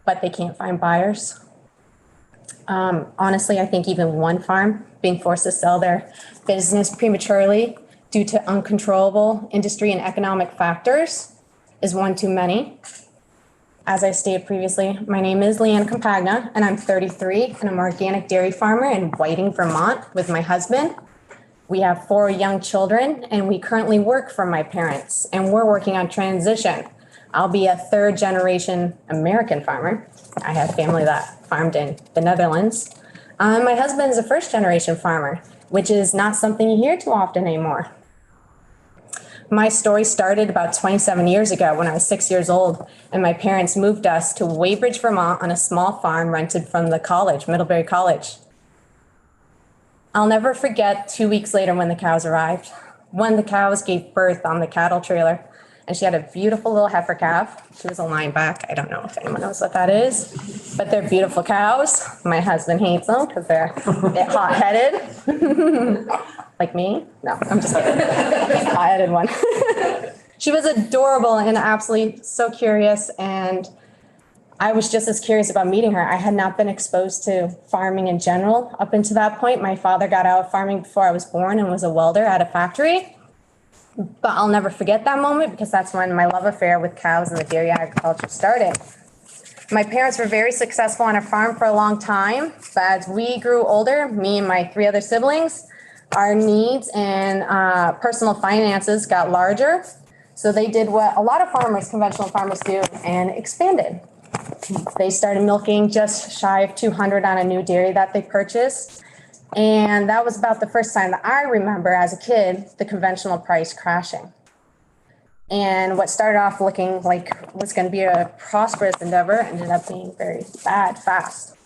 but they can't find buyers. Honestly, I think even 1 farm being forced to sell their business prematurely due to uncontrollable industry and economic factors is one too many. As I stated previously, my name is Leanne Campagna, and I'm 33, and I'm an organic dairy farmer in Whiting, Vermont, with my husband. We have 4 young children, and we currently work for my parents, and we're working on transition. I'll be a 3rd generation American farmer. I have family that farmed in the Netherlands. My husband is a 1st generation farmer, which is not something you hear too often anymore. My story started about 27 years ago when I was 6 years old, and my parents moved us to Weybridge, Vermont on a small farm rented from the college, Middlebury College. I'll never forget 2 weeks later when the cows arrived. One of the cows gave birth on the cattle trailer, and she had a beautiful little heifer calf. She was a lineback. I don't know if anyone knows what that is, but they're beautiful cows. My husband hates them because they're a bit hot-headed. Like me? No, I'm just kidding. I added one. She was adorable and absolutely so curious, and I was just as curious about meeting her. I had not been exposed to farming in general up until that point. My father got out of farming before I was born and was a welder at a factory. But I'll never forget that moment because that's when my love affair with cows and the dairy agriculture started. My parents were very successful on a farm for a long time, but as we grew older, me and my 3 other siblings, our needs and personal finances got larger. So they did what a lot of farmers, conventional farmers do, and expanded. They started milking just shy of 200 on a new dairy that they purchased. And that was about the first time that I remember as a kid, the conventional price crashing. And what started off looking like was going to be a prosperous endeavor ended up being very bad fast.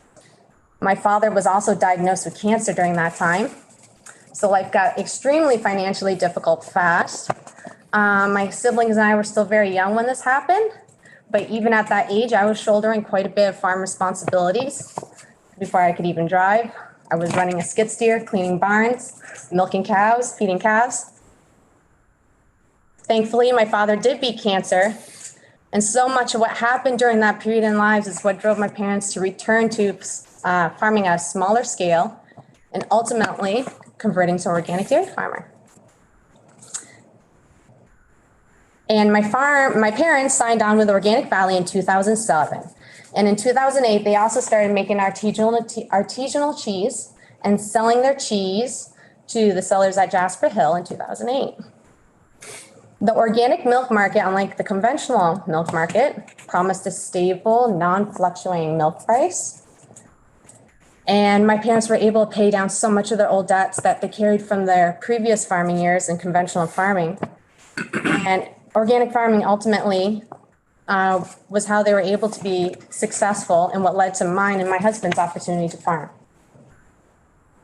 My father was also diagnosed with cancer during that time. So life got extremely financially difficult fast. My siblings and I were still very young when this happened. But even at that age, I was shouldering quite a bit of farm responsibilities before I could even drive. I was running a skid steer, cleaning barns, milking cows, feeding calves. Thankfully, my father did beat cancer. And so much of what happened during that period in lives is what drove my parents to return to farming at a smaller scale and ultimately converting to organic dairy farmer. And my parents signed on with Organic Valley in 2007. And in 2008, they also started making artisanal cheese and selling their cheese to the sellers at Jasper Hill in 2008. The organic milk market, unlike the conventional milk market, promised a stable, non-fluctuating milk price. And my parents were able to pay down so much of their old debts that they carried from their previous farming years in conventional farming. And organic farming ultimately was how they were able to be successful and what led to mine and my husband's opportunity to farm.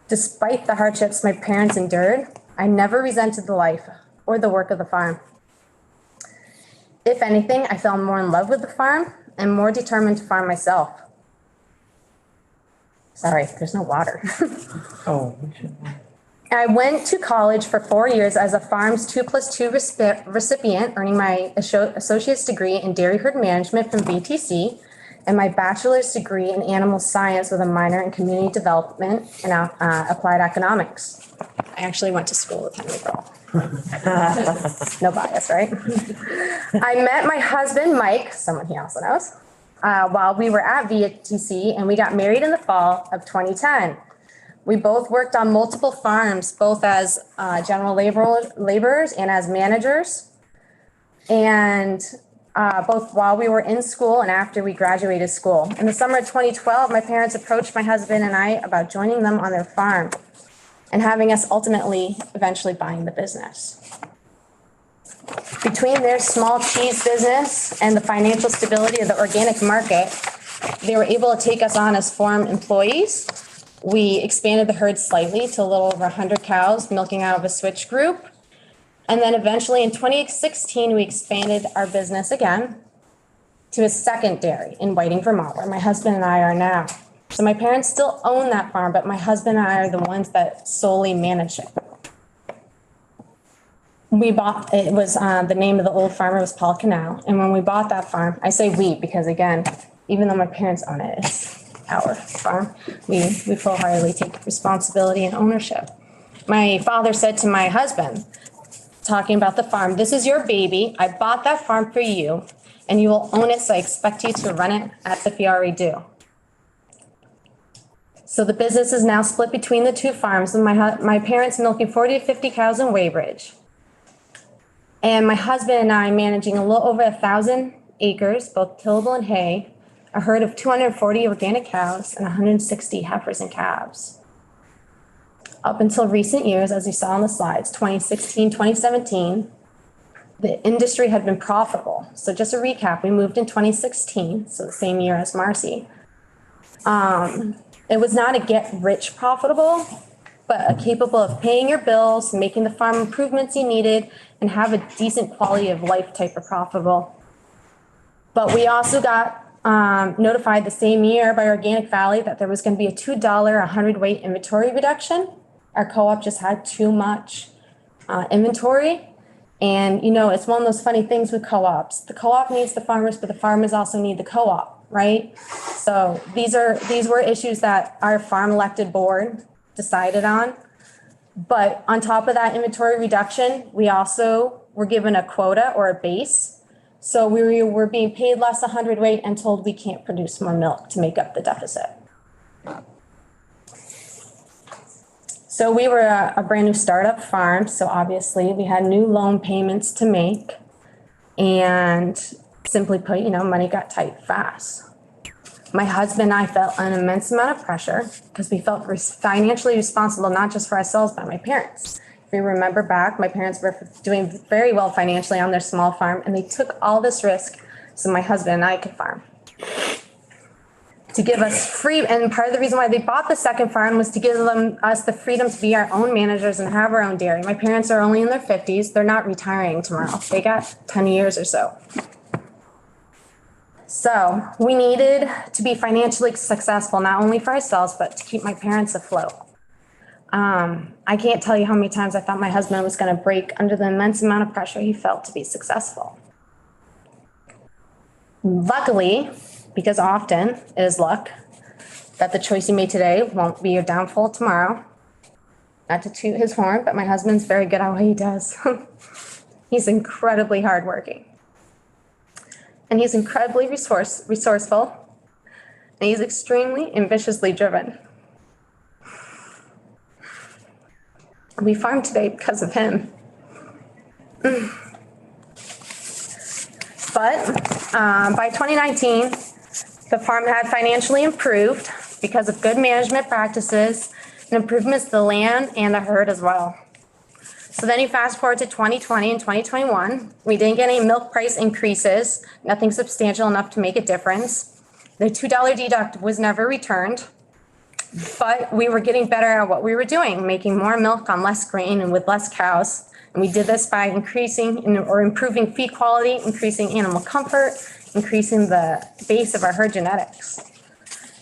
Despite the hardships my parents endured, I never resented the life or the work of the farm. If anything, I fell more in love with the farm and more determined to farm myself. Sorry, there's no water. Oh. I went to college for 4 years as a Farms 2+2 recipient, earning my associate's degree in dairy herd management from VTC and my bachelor's degree in animal science with a minor in community development and applied economics. I actually went to school with Henry Burrell. No bias, right? I met my husband, Mike, someone he also knows, while we were at VTC, and we got married in the fall of 2010. We both worked on multiple farms, both as general laborers and as managers. And both while we were in school and after we graduated school. In the summer of 2012, my parents approached my husband and I about joining them on their farm and having us eventually buying the business. Between their small cheese business and the financial stability of the organic market, they were able to take us on as farm employees. We expanded the herd slightly to a little over 100 cows, milking out of a switch group. And then eventually in 2016, we expanded our business again to a second dairy in Whiting, Vermont, where my husband and I are now. So my parents still own that farm, but my husband and I are the ones that solely manage it. We bought, it was, the name of the old farmer was Paul Canal. And when we bought that farm, I say we, because again, even though my parents own it, it's our farm. We full-heartedly take responsibility and ownership. My father said to my husband, talking about the farm, "This is your baby. I bought that farm for you and you will own it. So I expect you to run it as if you already do." So the business is now split between the two farms, and my parents milking 40 to 50 cows in Weybridge. And my husband and I managing a little over 1,000 acres, both tillable and hay, a herd of 240 organic cows and 160 heifers and calves. Up until recent years, as you saw on the slides, 2016, 2017, the industry had been profitable. So just a recap, we moved in 2016, so the same year as Marcy. It was not a get rich profitable, but a capable of paying your bills, making the farm improvements you needed, and have a decent quality of life type of profitable. But we also got notified the same year by Organic Valley that there was going to be a $2 a hundredweight inventory reduction. Our co-op just had too much inventory. And, you know, it's one of those funny things with co-ops. The co-op needs the farmers, but the farmers also need the co-op, right? So these were issues that our farm elected board decided on. But on top of that inventory reduction, we also were given a quota or a base. So we were being paid less a hundredweight and told we can't produce more milk to make up the deficit. So we were a brand new startup farm. So obviously we had new loan payments to make, and simply put, you know, money got tight fast. My husband and I felt an immense amount of pressure because we felt financially responsible, not just for ourselves, but my parents. If we remember back, my parents were doing very well financially on their small farm, and they took all this risk so my husband and I could farm. To give us free, and part of the reason why they bought the second farm was to give us the freedom to be our own managers and have our own dairy. My parents are only in their 50s. They're not retiring tomorrow. They got 10 years or so. So we needed to be financially successful, not only for ourselves, but to keep my parents afloat. I can't tell you how many times I thought my husband was going to break under the immense amount of pressure he felt to be successful. Luckily, because often it is luck, that the choice you made today won't be your downfall tomorrow. Not to toot his horn, but my husband's very good at what he does. He's incredibly hardworking. And he's incredibly resourceful. And he's extremely ambitiously driven. We farm today because of him. But by 2019, the farm had financially improved because of good management practices and improvements to the land and the herd as well. So then you fast forward to 2020 and 2021. We didn't get any milk price increases, nothing substantial enough to make a difference. The $2 deduct was never returned, but we were getting better at what we were doing, making more milk on less grain and with less cows. And we did this by increasing or improving feed quality, increasing animal comfort, increasing the base of our herd genetics.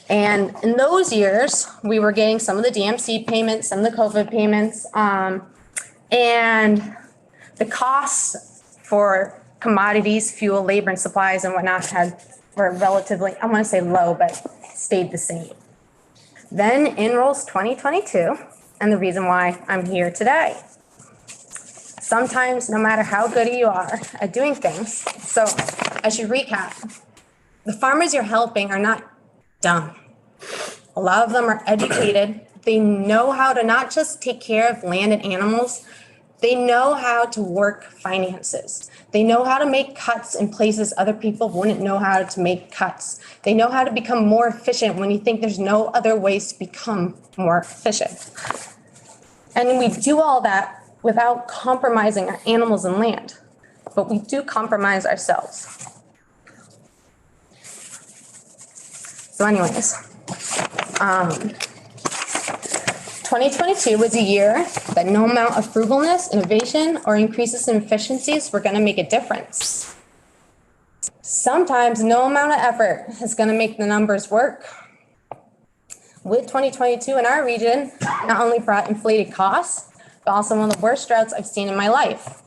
And in those years, we were getting some of the DMC payments, some of the COVID payments, and the costs for commodities, fuel, labor, and supplies and whatnot were relatively, I want to say low, but stayed the same. Then in rolls 2022, and the reason why I'm here today. Sometimes, no matter how good you are at doing things, so I should recap. The farmers you're helping are not dumb. A lot of them are educated. They know how to not just take care of land and animals, they know how to work finances. They know how to make cuts in places other people wouldn't know how to make cuts. They know how to become more efficient when you think there's no other ways to become more efficient. And we do all that without compromising our animals and land, but we do compromise ourselves. So anyways, 2022 was a year that no amount of frugalness, innovation, or increases in efficiencies were going to make a difference. Sometimes no amount of effort is going to make the numbers work. With 2022 in our region, not only brought inflated costs, but also one of the worst droughts I've seen in my life.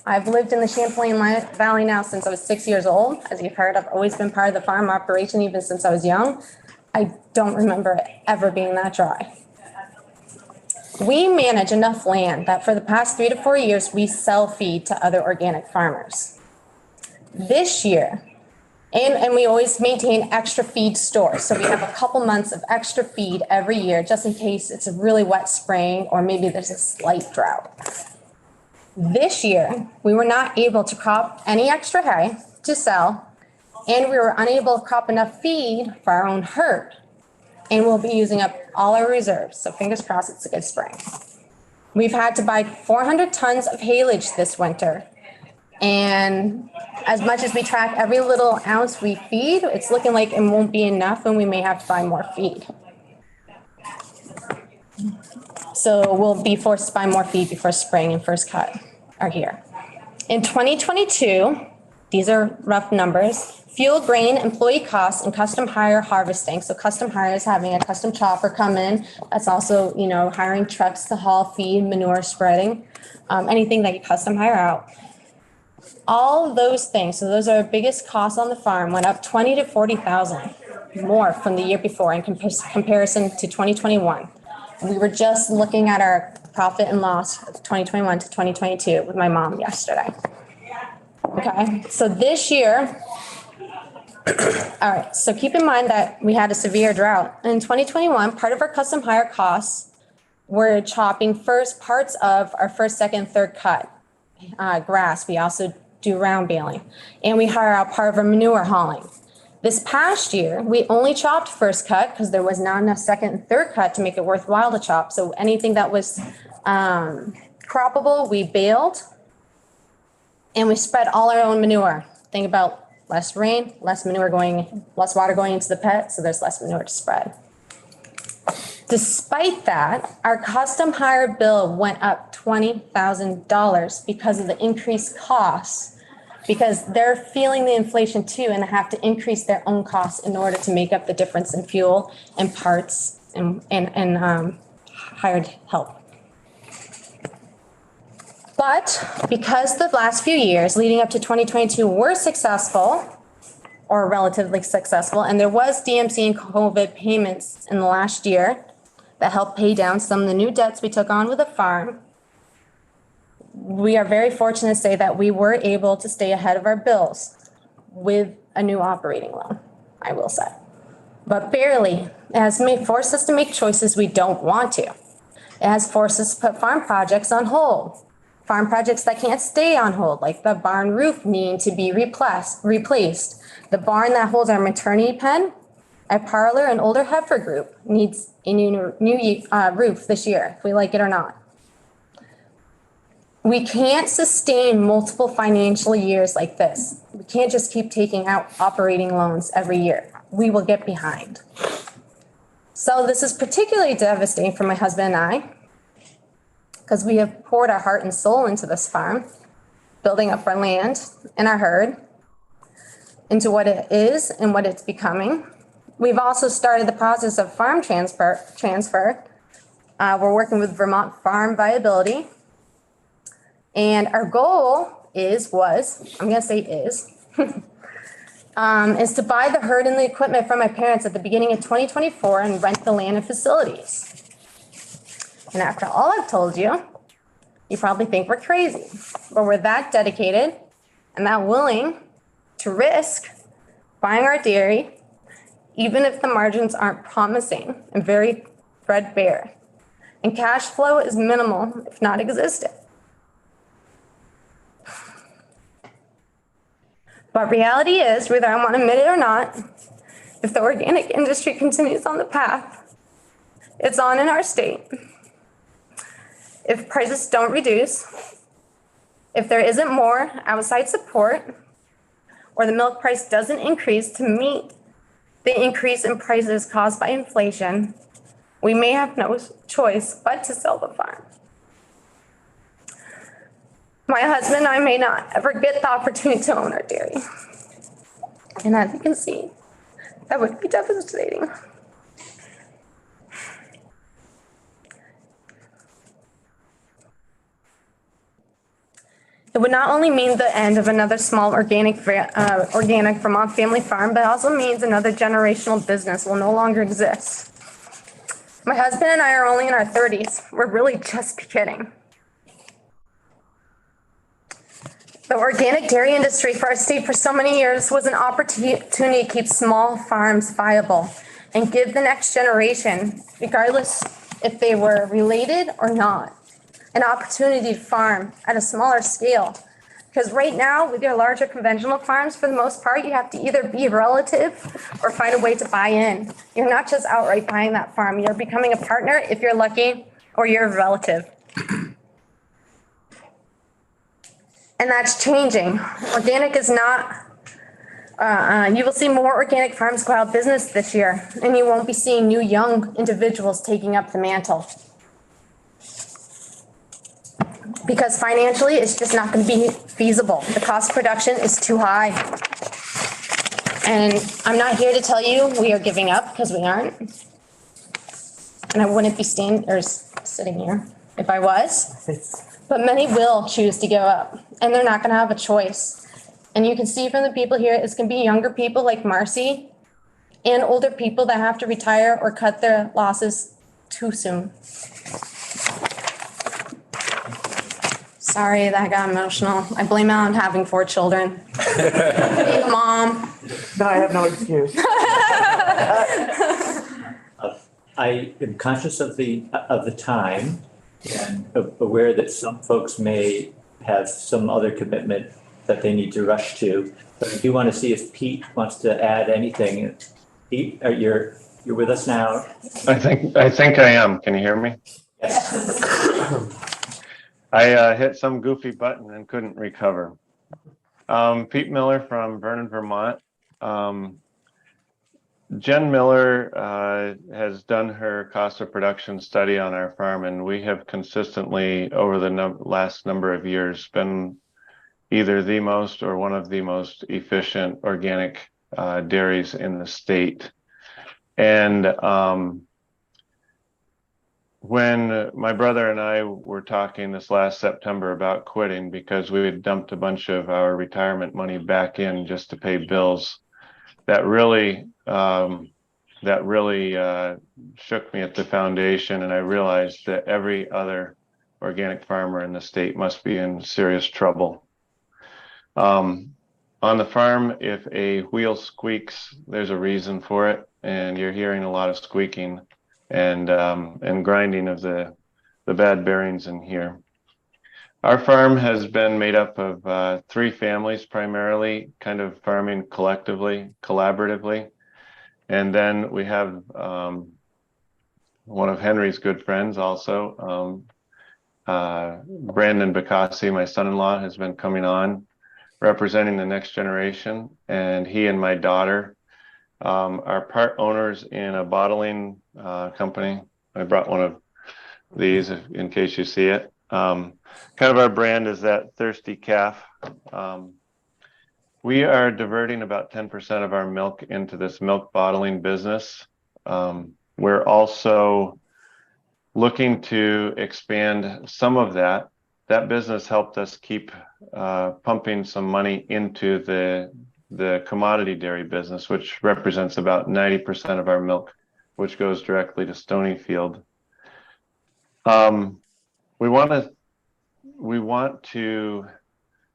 I've lived in the Champlain Valley now since I was 6 years old. As you've heard, I've always been part of the farm operation even since I was young. I don't remember it ever being that dry. We manage enough land that for the past 3 to 4 years, we sell feed to other organic farmers. This year, and we always maintain extra feed stores. So we have a couple months of extra feed every year, just in case it's a really wet spring or maybe there's a slight drought. This year, we were not able to crop any extra hay to sell, and we were unable to crop enough feed for our own herd. And we'll be using up all our reserves. So fingers crossed it's a good spring. We've had to buy 400 tons of haylage this winter. And as much as we track every little ounce we feed, it's looking like it won't be enough and we may have to buy more feed. So we'll be forced to buy more feed before spring and first cut are here. In 2022, these are rough numbers, fuel, grain, employee costs, and custom hire harvesting. So custom hire is having a custom chopper come in. That's also, hiring trucks to haul feed, manure spreading, anything that you custom hire out. All of those things, so those are our biggest costs on the farm, went up 20 to 40,000 more from the year before in comparison to 2021. We were just looking at our profit and loss of 2021 to 2022 with my mom yesterday. Okay, so this year, all right, so keep in mind that we had a severe drought. In 2021, part of our custom hire costs were chopping first parts of our first, second, third cut grass. We also do round baling, and we hire out part of our manure hauling. This past year, we only chopped first cut because there was not enough second and third cut to make it worthwhile to chop. So anything that was croppable, we baled, and we spread all our own manure. Think about less rain, less water going into the pet, so there's less manure to spread. Despite that, our custom hire bill went up $20,000 because of the increased costs, because they're feeling the inflation too, and they have to increase their own costs in order to make up the difference in fuel and parts and hired help. But because the last few years leading up to 2022 were successful or relatively successful, and there was DMC and COVID payments in the last year that helped pay down some of the new debts we took on with the farm, we are very fortunate to say that we were able to stay ahead of our bills with a new operating loan, I will say. But barely. It has forced us to make choices we don't want to. It has forced us to put farm projects on hold. Farm projects that can't stay on hold, like the barn roof needing to be replaced. The barn that holds our maternity pen, a parlor, and older heifer group needs a new roof this year, if we like it or not. We can't sustain multiple financial years like this. We can't just keep taking out operating loans every year. We will get behind. So this is particularly devastating for my husband and I, because we have poured our heart and soul into this farm, building up our land and our herd into what it is and what it's becoming. We've also started the process of farm transfer. We're working with Vermont Farm Viability. And our goal is to buy the herd and the equipment from my parents at the beginning of 2024 and rent the land and facilities. And after all I've told you, You probably think we're crazy, but we're that dedicated and that willing to risk buying our dairy, even if the margins aren't promising and very threadbare. And cash flow is minimal, if not existent. But reality is, whether I want to admit it or not, if the organic industry continues on the path it's on in our state, if prices don't reduce, if there isn't more outside support, or the milk price doesn't increase to meet the increase in prices caused by inflation, we may have no choice but to sell the farm. My husband and I may not ever get the opportunity to own our dairy. And as you can see, that would be devastating. It would not only mean the end of another small organic Vermont family farm, but also means another generational business will no longer exist. My husband and I are only in our 30s. We're really just beginning. The organic dairy industry for our state for so many years was an opportunity to keep small farms viable and give the next generation, regardless if they were related or not, an opportunity to farm at a smaller scale. Because right now, with your larger conventional farms, for the most part, you have to either be a relative or find a way to buy in. You're not just outright buying that farm. You're becoming a partner if you're lucky, or you're a relative. And that's changing. Organic is not, you will see more organic farms go out of business this year, and you won't be seeing new young individuals taking up the mantle. Because financially, it's just not going to be feasible. The cost of production is too high. And I'm not here to tell you we are giving up, because we aren't. And I wouldn't be sitting here if I was. But many will choose to give up, and they're not going to have a choice. And you can see from the people here, it's going to be younger people like Marcy and older people that have to retire or cut their losses too soon. Sorry that I got emotional. I blame it on having 4 children. Being a mom. No, I have no excuse. I am conscious of the time and aware that some folks may have some other commitment that they need to rush to. But I do want to see if Pete wants to add anything. Pete, you're with us now? I think I am. Can you hear me? Yes. I hit some goofy button and couldn't recover. Pete Miller from Vernon, Vermont. Jen Miller has done her cost of production study on our farm, and we have consistently over the last number of years been either the most or one of the most efficient organic dairies in the state. And when my brother and I were talking this last September about quitting because we had dumped a bunch of our retirement money back in just to pay bills, that really shook me at the foundation, and I realized that every other organic farmer in the state must be in serious trouble. On the farm, if a wheel squeaks, there's a reason for it, and you're hearing a lot of squeaking and grinding of the bad bearings in here. Our farm has been made up of 3 families primarily, kind of farming collectively, collaboratively. And then we have one of Henry's good friends also, Brandon Bacassi, my son-in-law, has been coming on representing the next generation. And he and my daughter are part owners in a bottling company. I brought one of these in case you see it. Kind of our brand is that Thirsty Calf. We are diverting about 10% of our milk into this milk bottling business. We're also looking to expand some of that. That business helped us keep pumping some money into the commodity dairy business, which represents about 90% of our milk, which goes directly to Stonyfield. We want to we want to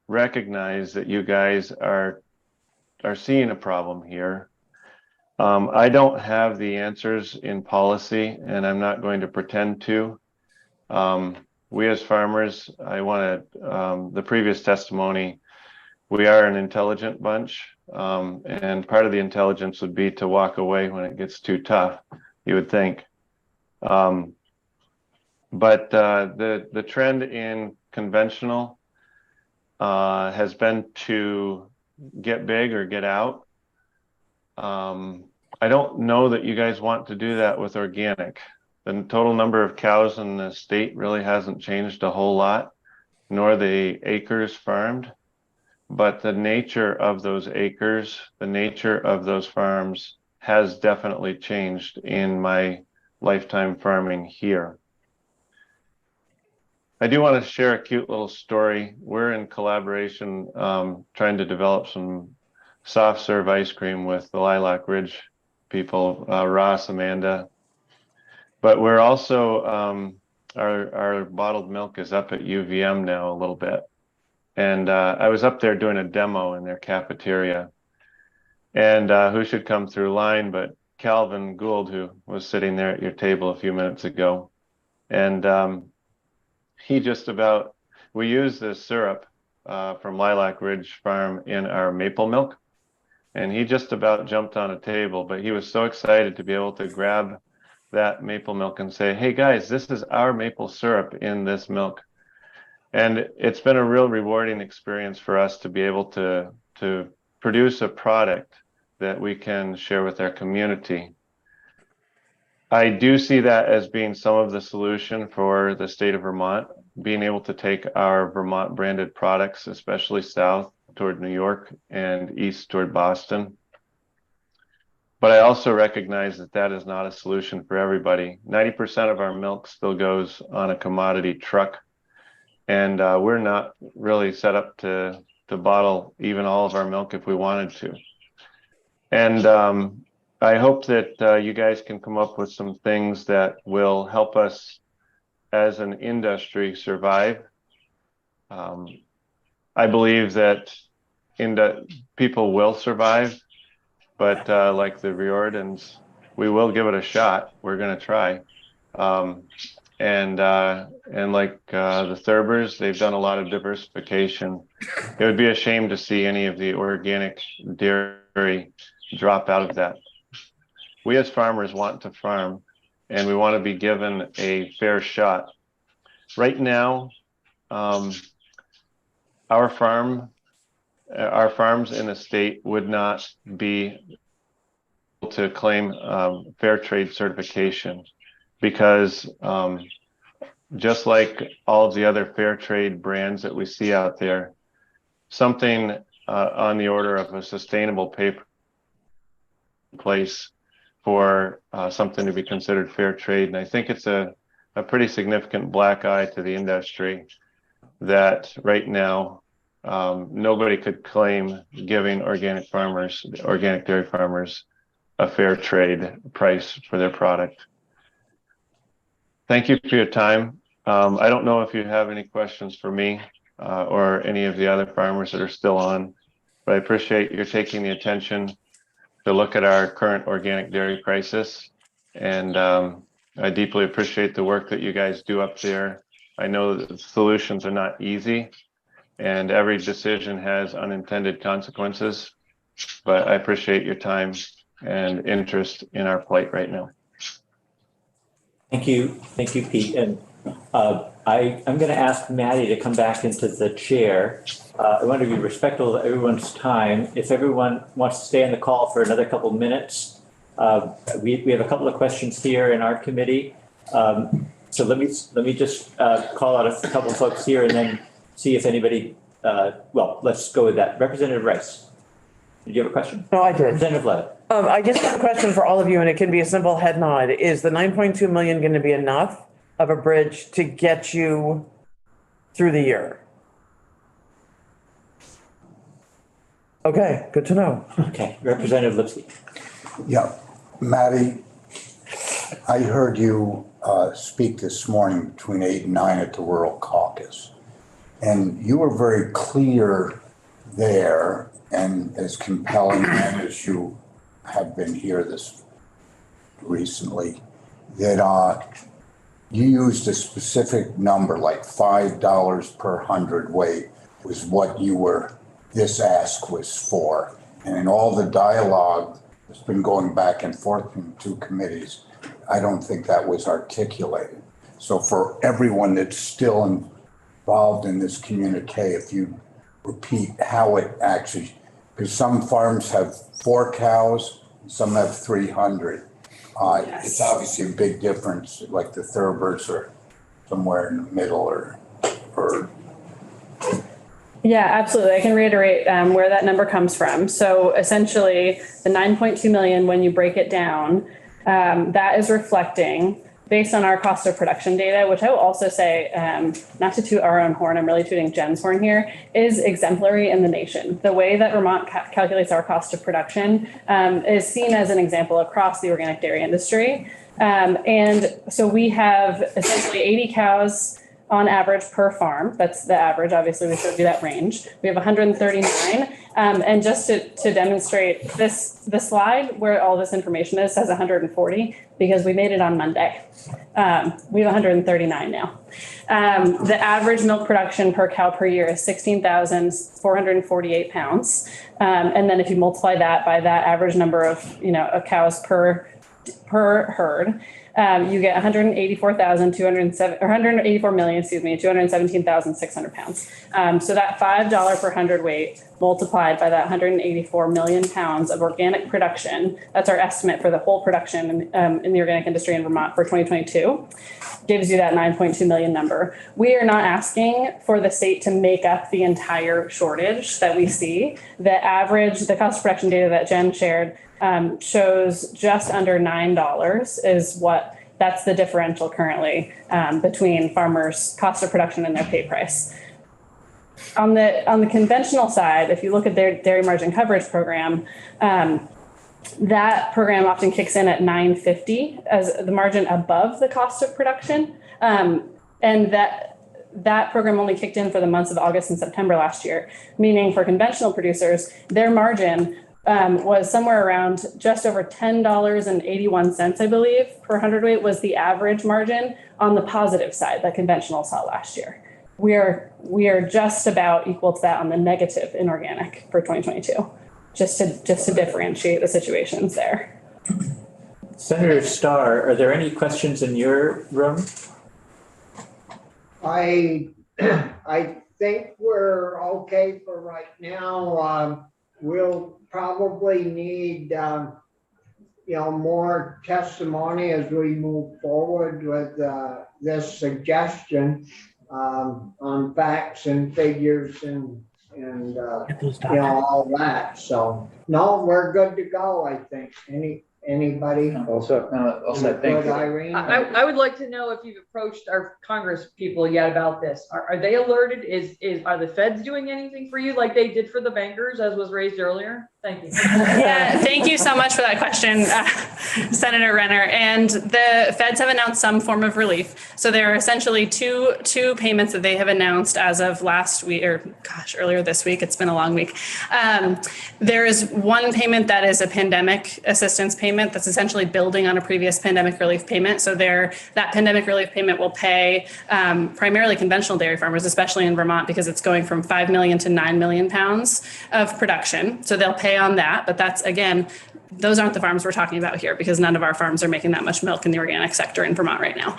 recognize that you guys are seeing a problem here. I don't have the answers in policy, and I'm not going to pretend to. We as farmers, the previous testimony, we are an intelligent bunch, and part of the intelligence would be to walk away when it gets too tough, you would think. But the trend in conventional has been to get big or get out. I don't know that you guys want to do that with organic. The total number of cows in the state really hasn't changed a whole lot, nor the acres farmed. But the nature of those acres, the nature of those farms has definitely changed in my lifetime farming here. I do want to share a cute little story. We're in collaboration trying to develop some soft serve ice cream with the Lilac Ridge people, Ross, Amanda. But we're also, our bottled milk is up at UVM now a little bit. And I was up there doing a demo in their cafeteria. And who should come through line but Calvin Gould, who was sitting there at your table a few minutes ago. And he just about, we use this syrup from Lilac Ridge Farm in our maple milk. And he just about jumped on a table, but he was so excited to be able to grab that maple milk and say, hey guys, this is our maple syrup in this milk. And it's been a real rewarding experience for us to be able to produce a product that we can share with our community. I do see that as being some of the solution for the state of Vermont, being able to take our Vermont branded products, especially south toward New York and east toward Boston. But I also recognize that that is not a solution for everybody. 90% of our milk still goes on a commodity truck. And we're not really set up to bottle even all of our milk if we wanted to. And I hope that you guys can come up with some things that will help us as an industry survive. I believe that people will survive, but like the Riordans, we will give it a shot. We're going to try. And like the Thurbers, they've done a lot of diversification. It would be a shame to see any of the organic dairy drop out of that. We as farmers want to farm, and we want to be given a fair shot. Right now, our farms in the state would not be able to claim fair trade certification because just like all of the other fair trade brands that we see out there, something on the order of a sustainable pay place for something to be considered fair trade. And I think it's a pretty significant black eye to the industry that right now nobody could claim giving organic dairy farmers a fair trade price for their product. Thank you for your time. I don't know if you have any questions for me or any of the other farmers that are still on, but I appreciate your taking the attention to look at our current organic dairy crisis. And I deeply appreciate the work that you guys do up there. I know that the solutions are not easy and every decision has unintended consequences, but I appreciate your time and interest in our plight right now. Thank you, Pete. And I'm going to ask Maddie to come back into the chair. I want to be respectful of everyone's time. If everyone wants to stay on the call for another couple of minutes, we have a couple of questions here in our committee. So let me just call out a couple of folks here and then see if anybody. Well, let's go with that. Representative Rice, did you have a question? No, I did. Representative Levitt. I just have a question for all of you, and it can be a simple head nod. Is the 9.2 million going to be enough of a bridge to get you through the year? Okay, good to know. Okay, Representative Lipsky. Yeah, Maddie, I heard you speak this morning between 8 and 9 at the Rural Caucus. And you were very clear there, and as compelling as you have been here this recently, that you used a specific number, like $5 per hundredweight was what this ask was for. And in all the dialogue that's been going back and forth in two committees, I don't think that was articulated. So for everyone that's still involved in this communique, if you repeat how it actually, because some farms have 4 cows, some have 300. It's obviously a big difference, like the thoroughbreds are somewhere in the middle or. Yeah, absolutely. I can reiterate where that number comes from. So essentially, the 9.2 million, when you break it down, that is reflecting, based on our cost of production data, which I will also say, not to toot our own horn, I'm really tooting Jen's horn here, is exemplary in the nation. The way that Vermont calculates our cost of production is seen as an example across the organic dairy industry. And so we have essentially 80 cows on average per farm. That's the average. Obviously, we showed you that range. We have 139. And just to demonstrate this, the slide where all this information is says 140 because we made it on Monday. We have 139 now. The average milk production per cow per year is 16,448 pounds. And then if you multiply that by that average number of, of cows per herd, you get 217,600 pounds. So that $5 per hundredweight multiplied by that 184 million pounds of organic production, that's our estimate for the whole production in the organic industry in Vermont for 2022, gives you that 9.2 million number. We are not asking for the state to make up the entire shortage that we see. The cost of production data that Jen shared shows just under $9 is that's the differential currently between farmers' cost of production and their pay price. On the conventional side, if you look at their dairy margin coverage program, that program often kicks in at $9.50 as the margin above the cost of production, and that program only kicked in for the months of August and September last year, meaning for conventional producers, their margin was somewhere around just over $10.81, I believe, per hundredweight was the average margin on the positive side that conventional saw last year. We are just about equal to that on the negative in organic for 2022, just to differentiate the situations there. Senator Starr, are there any questions in your room? I think we're okay for right now. We'll probably need, more testimony as we move forward with this suggestion on facts and figures and all that. So no, we're good to go. I think. Anybody? Also, thank you. Irene? I would like to know if you've approached our Congress people yet about this. Are they alerted? Are the feds doing anything for you like they did for the bankers, as was raised earlier? Thank you. Yeah, thank you so much for that question, Senator Renner. And the feds have announced some form of relief. So there are essentially two payments that they have announced as of last week, earlier this week. It's been a long week. There is one payment that is a pandemic assistance payment that's essentially building on a previous pandemic relief payment. So that pandemic relief payment will pay primarily conventional dairy farmers, especially in Vermont, because it's going from 5 million to 9 million pounds of production. So they'll pay on that, but that's, again, those aren't the farms we're talking about here because none of our farms are making that much milk in the organic sector in Vermont right now.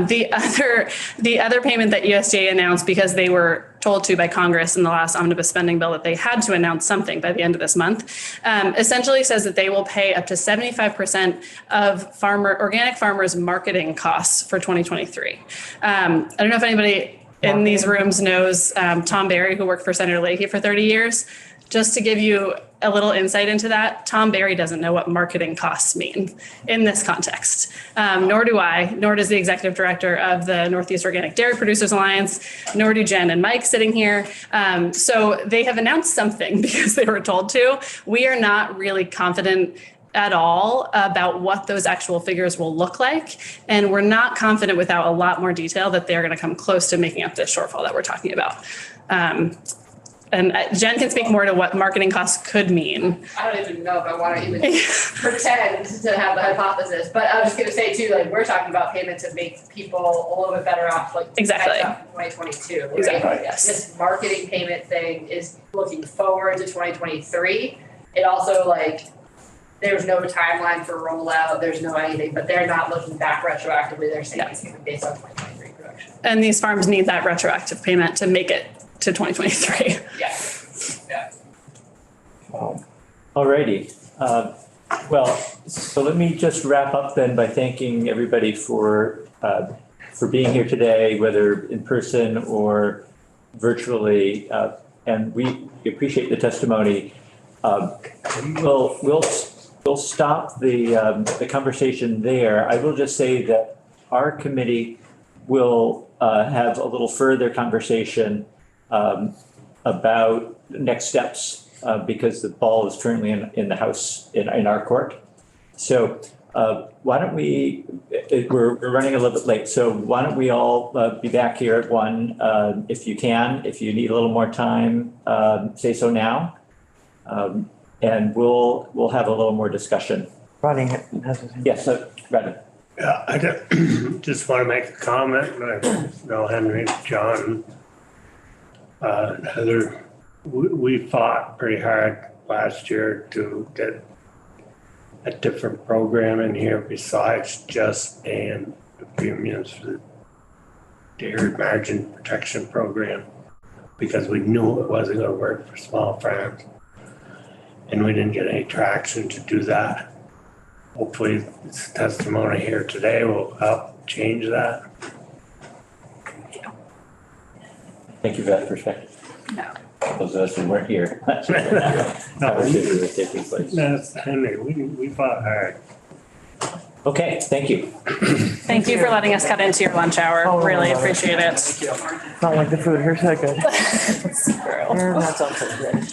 The other payment that USDA announced, because they were told to by Congress in the last omnibus spending bill that they had to announce something by the end of this month, essentially says that they will pay up to 75% of organic farmers' marketing costs for 2023. I don't know if anybody in these rooms knows Tom Berry, who worked for Senator Leahy for 30 years. Just to give you a little insight into that, Tom Berry doesn't know what marketing costs mean in this context, nor do I, nor does the executive director of the Northeast Organic Dairy Producers Alliance, nor do Jen and Mike sitting here. So they have announced something because they were told to. We are not really confident at all about what those actual figures will look like. And we're not confident without a lot more detail that they're going to come close to making up this shortfall that we're talking about. And Jen can speak more to what marketing costs could mean. I don't even know if I want to even pretend to have the hypothesis, but I was just gonna say too, like, we're talking about payments that make people a little bit better off, like. Exactly. 2022, right? Exactly, yes. This marketing payment thing is looking forward to 2023. It also, like, there's no timeline for rollout, there's no anything, but they're not looking back retroactively, they're saying it's gonna be based on 2023 production. And these farms need that retroactive payment to make it to 2023. Yeah. Alrighty. Well, so let me just wrap up then by thanking everybody for being here today, whether in person or virtually. And we appreciate the testimony. We'll stop the conversation there. I will just say that our committee will have a little further conversation about next steps because the ball is currently in the House, in our court. So why don't we're running a little bit late, so why don't we all be back here at 1 if you can. If you need a little more time, say so now. And we'll have a little more discussion. Rodney has his hand. Yes, Rodney. Yeah, I just want to make a comment. Bill Henry, John, Heather, we fought pretty hard last year to get a different program in here besides just paying the premiums for the dairy margin protection program, because we knew it wasn't going to work for small farms. And we didn't get any traction to do that. Hopefully this testimony here today will help change that. Thank you for that perspective. No. Those of us who weren't here. That's Henry, we fought hard. Okay, thank you. Thank you for letting us cut into your lunch hour. Really appreciate it. Not like the food here, so good. That sounds so good.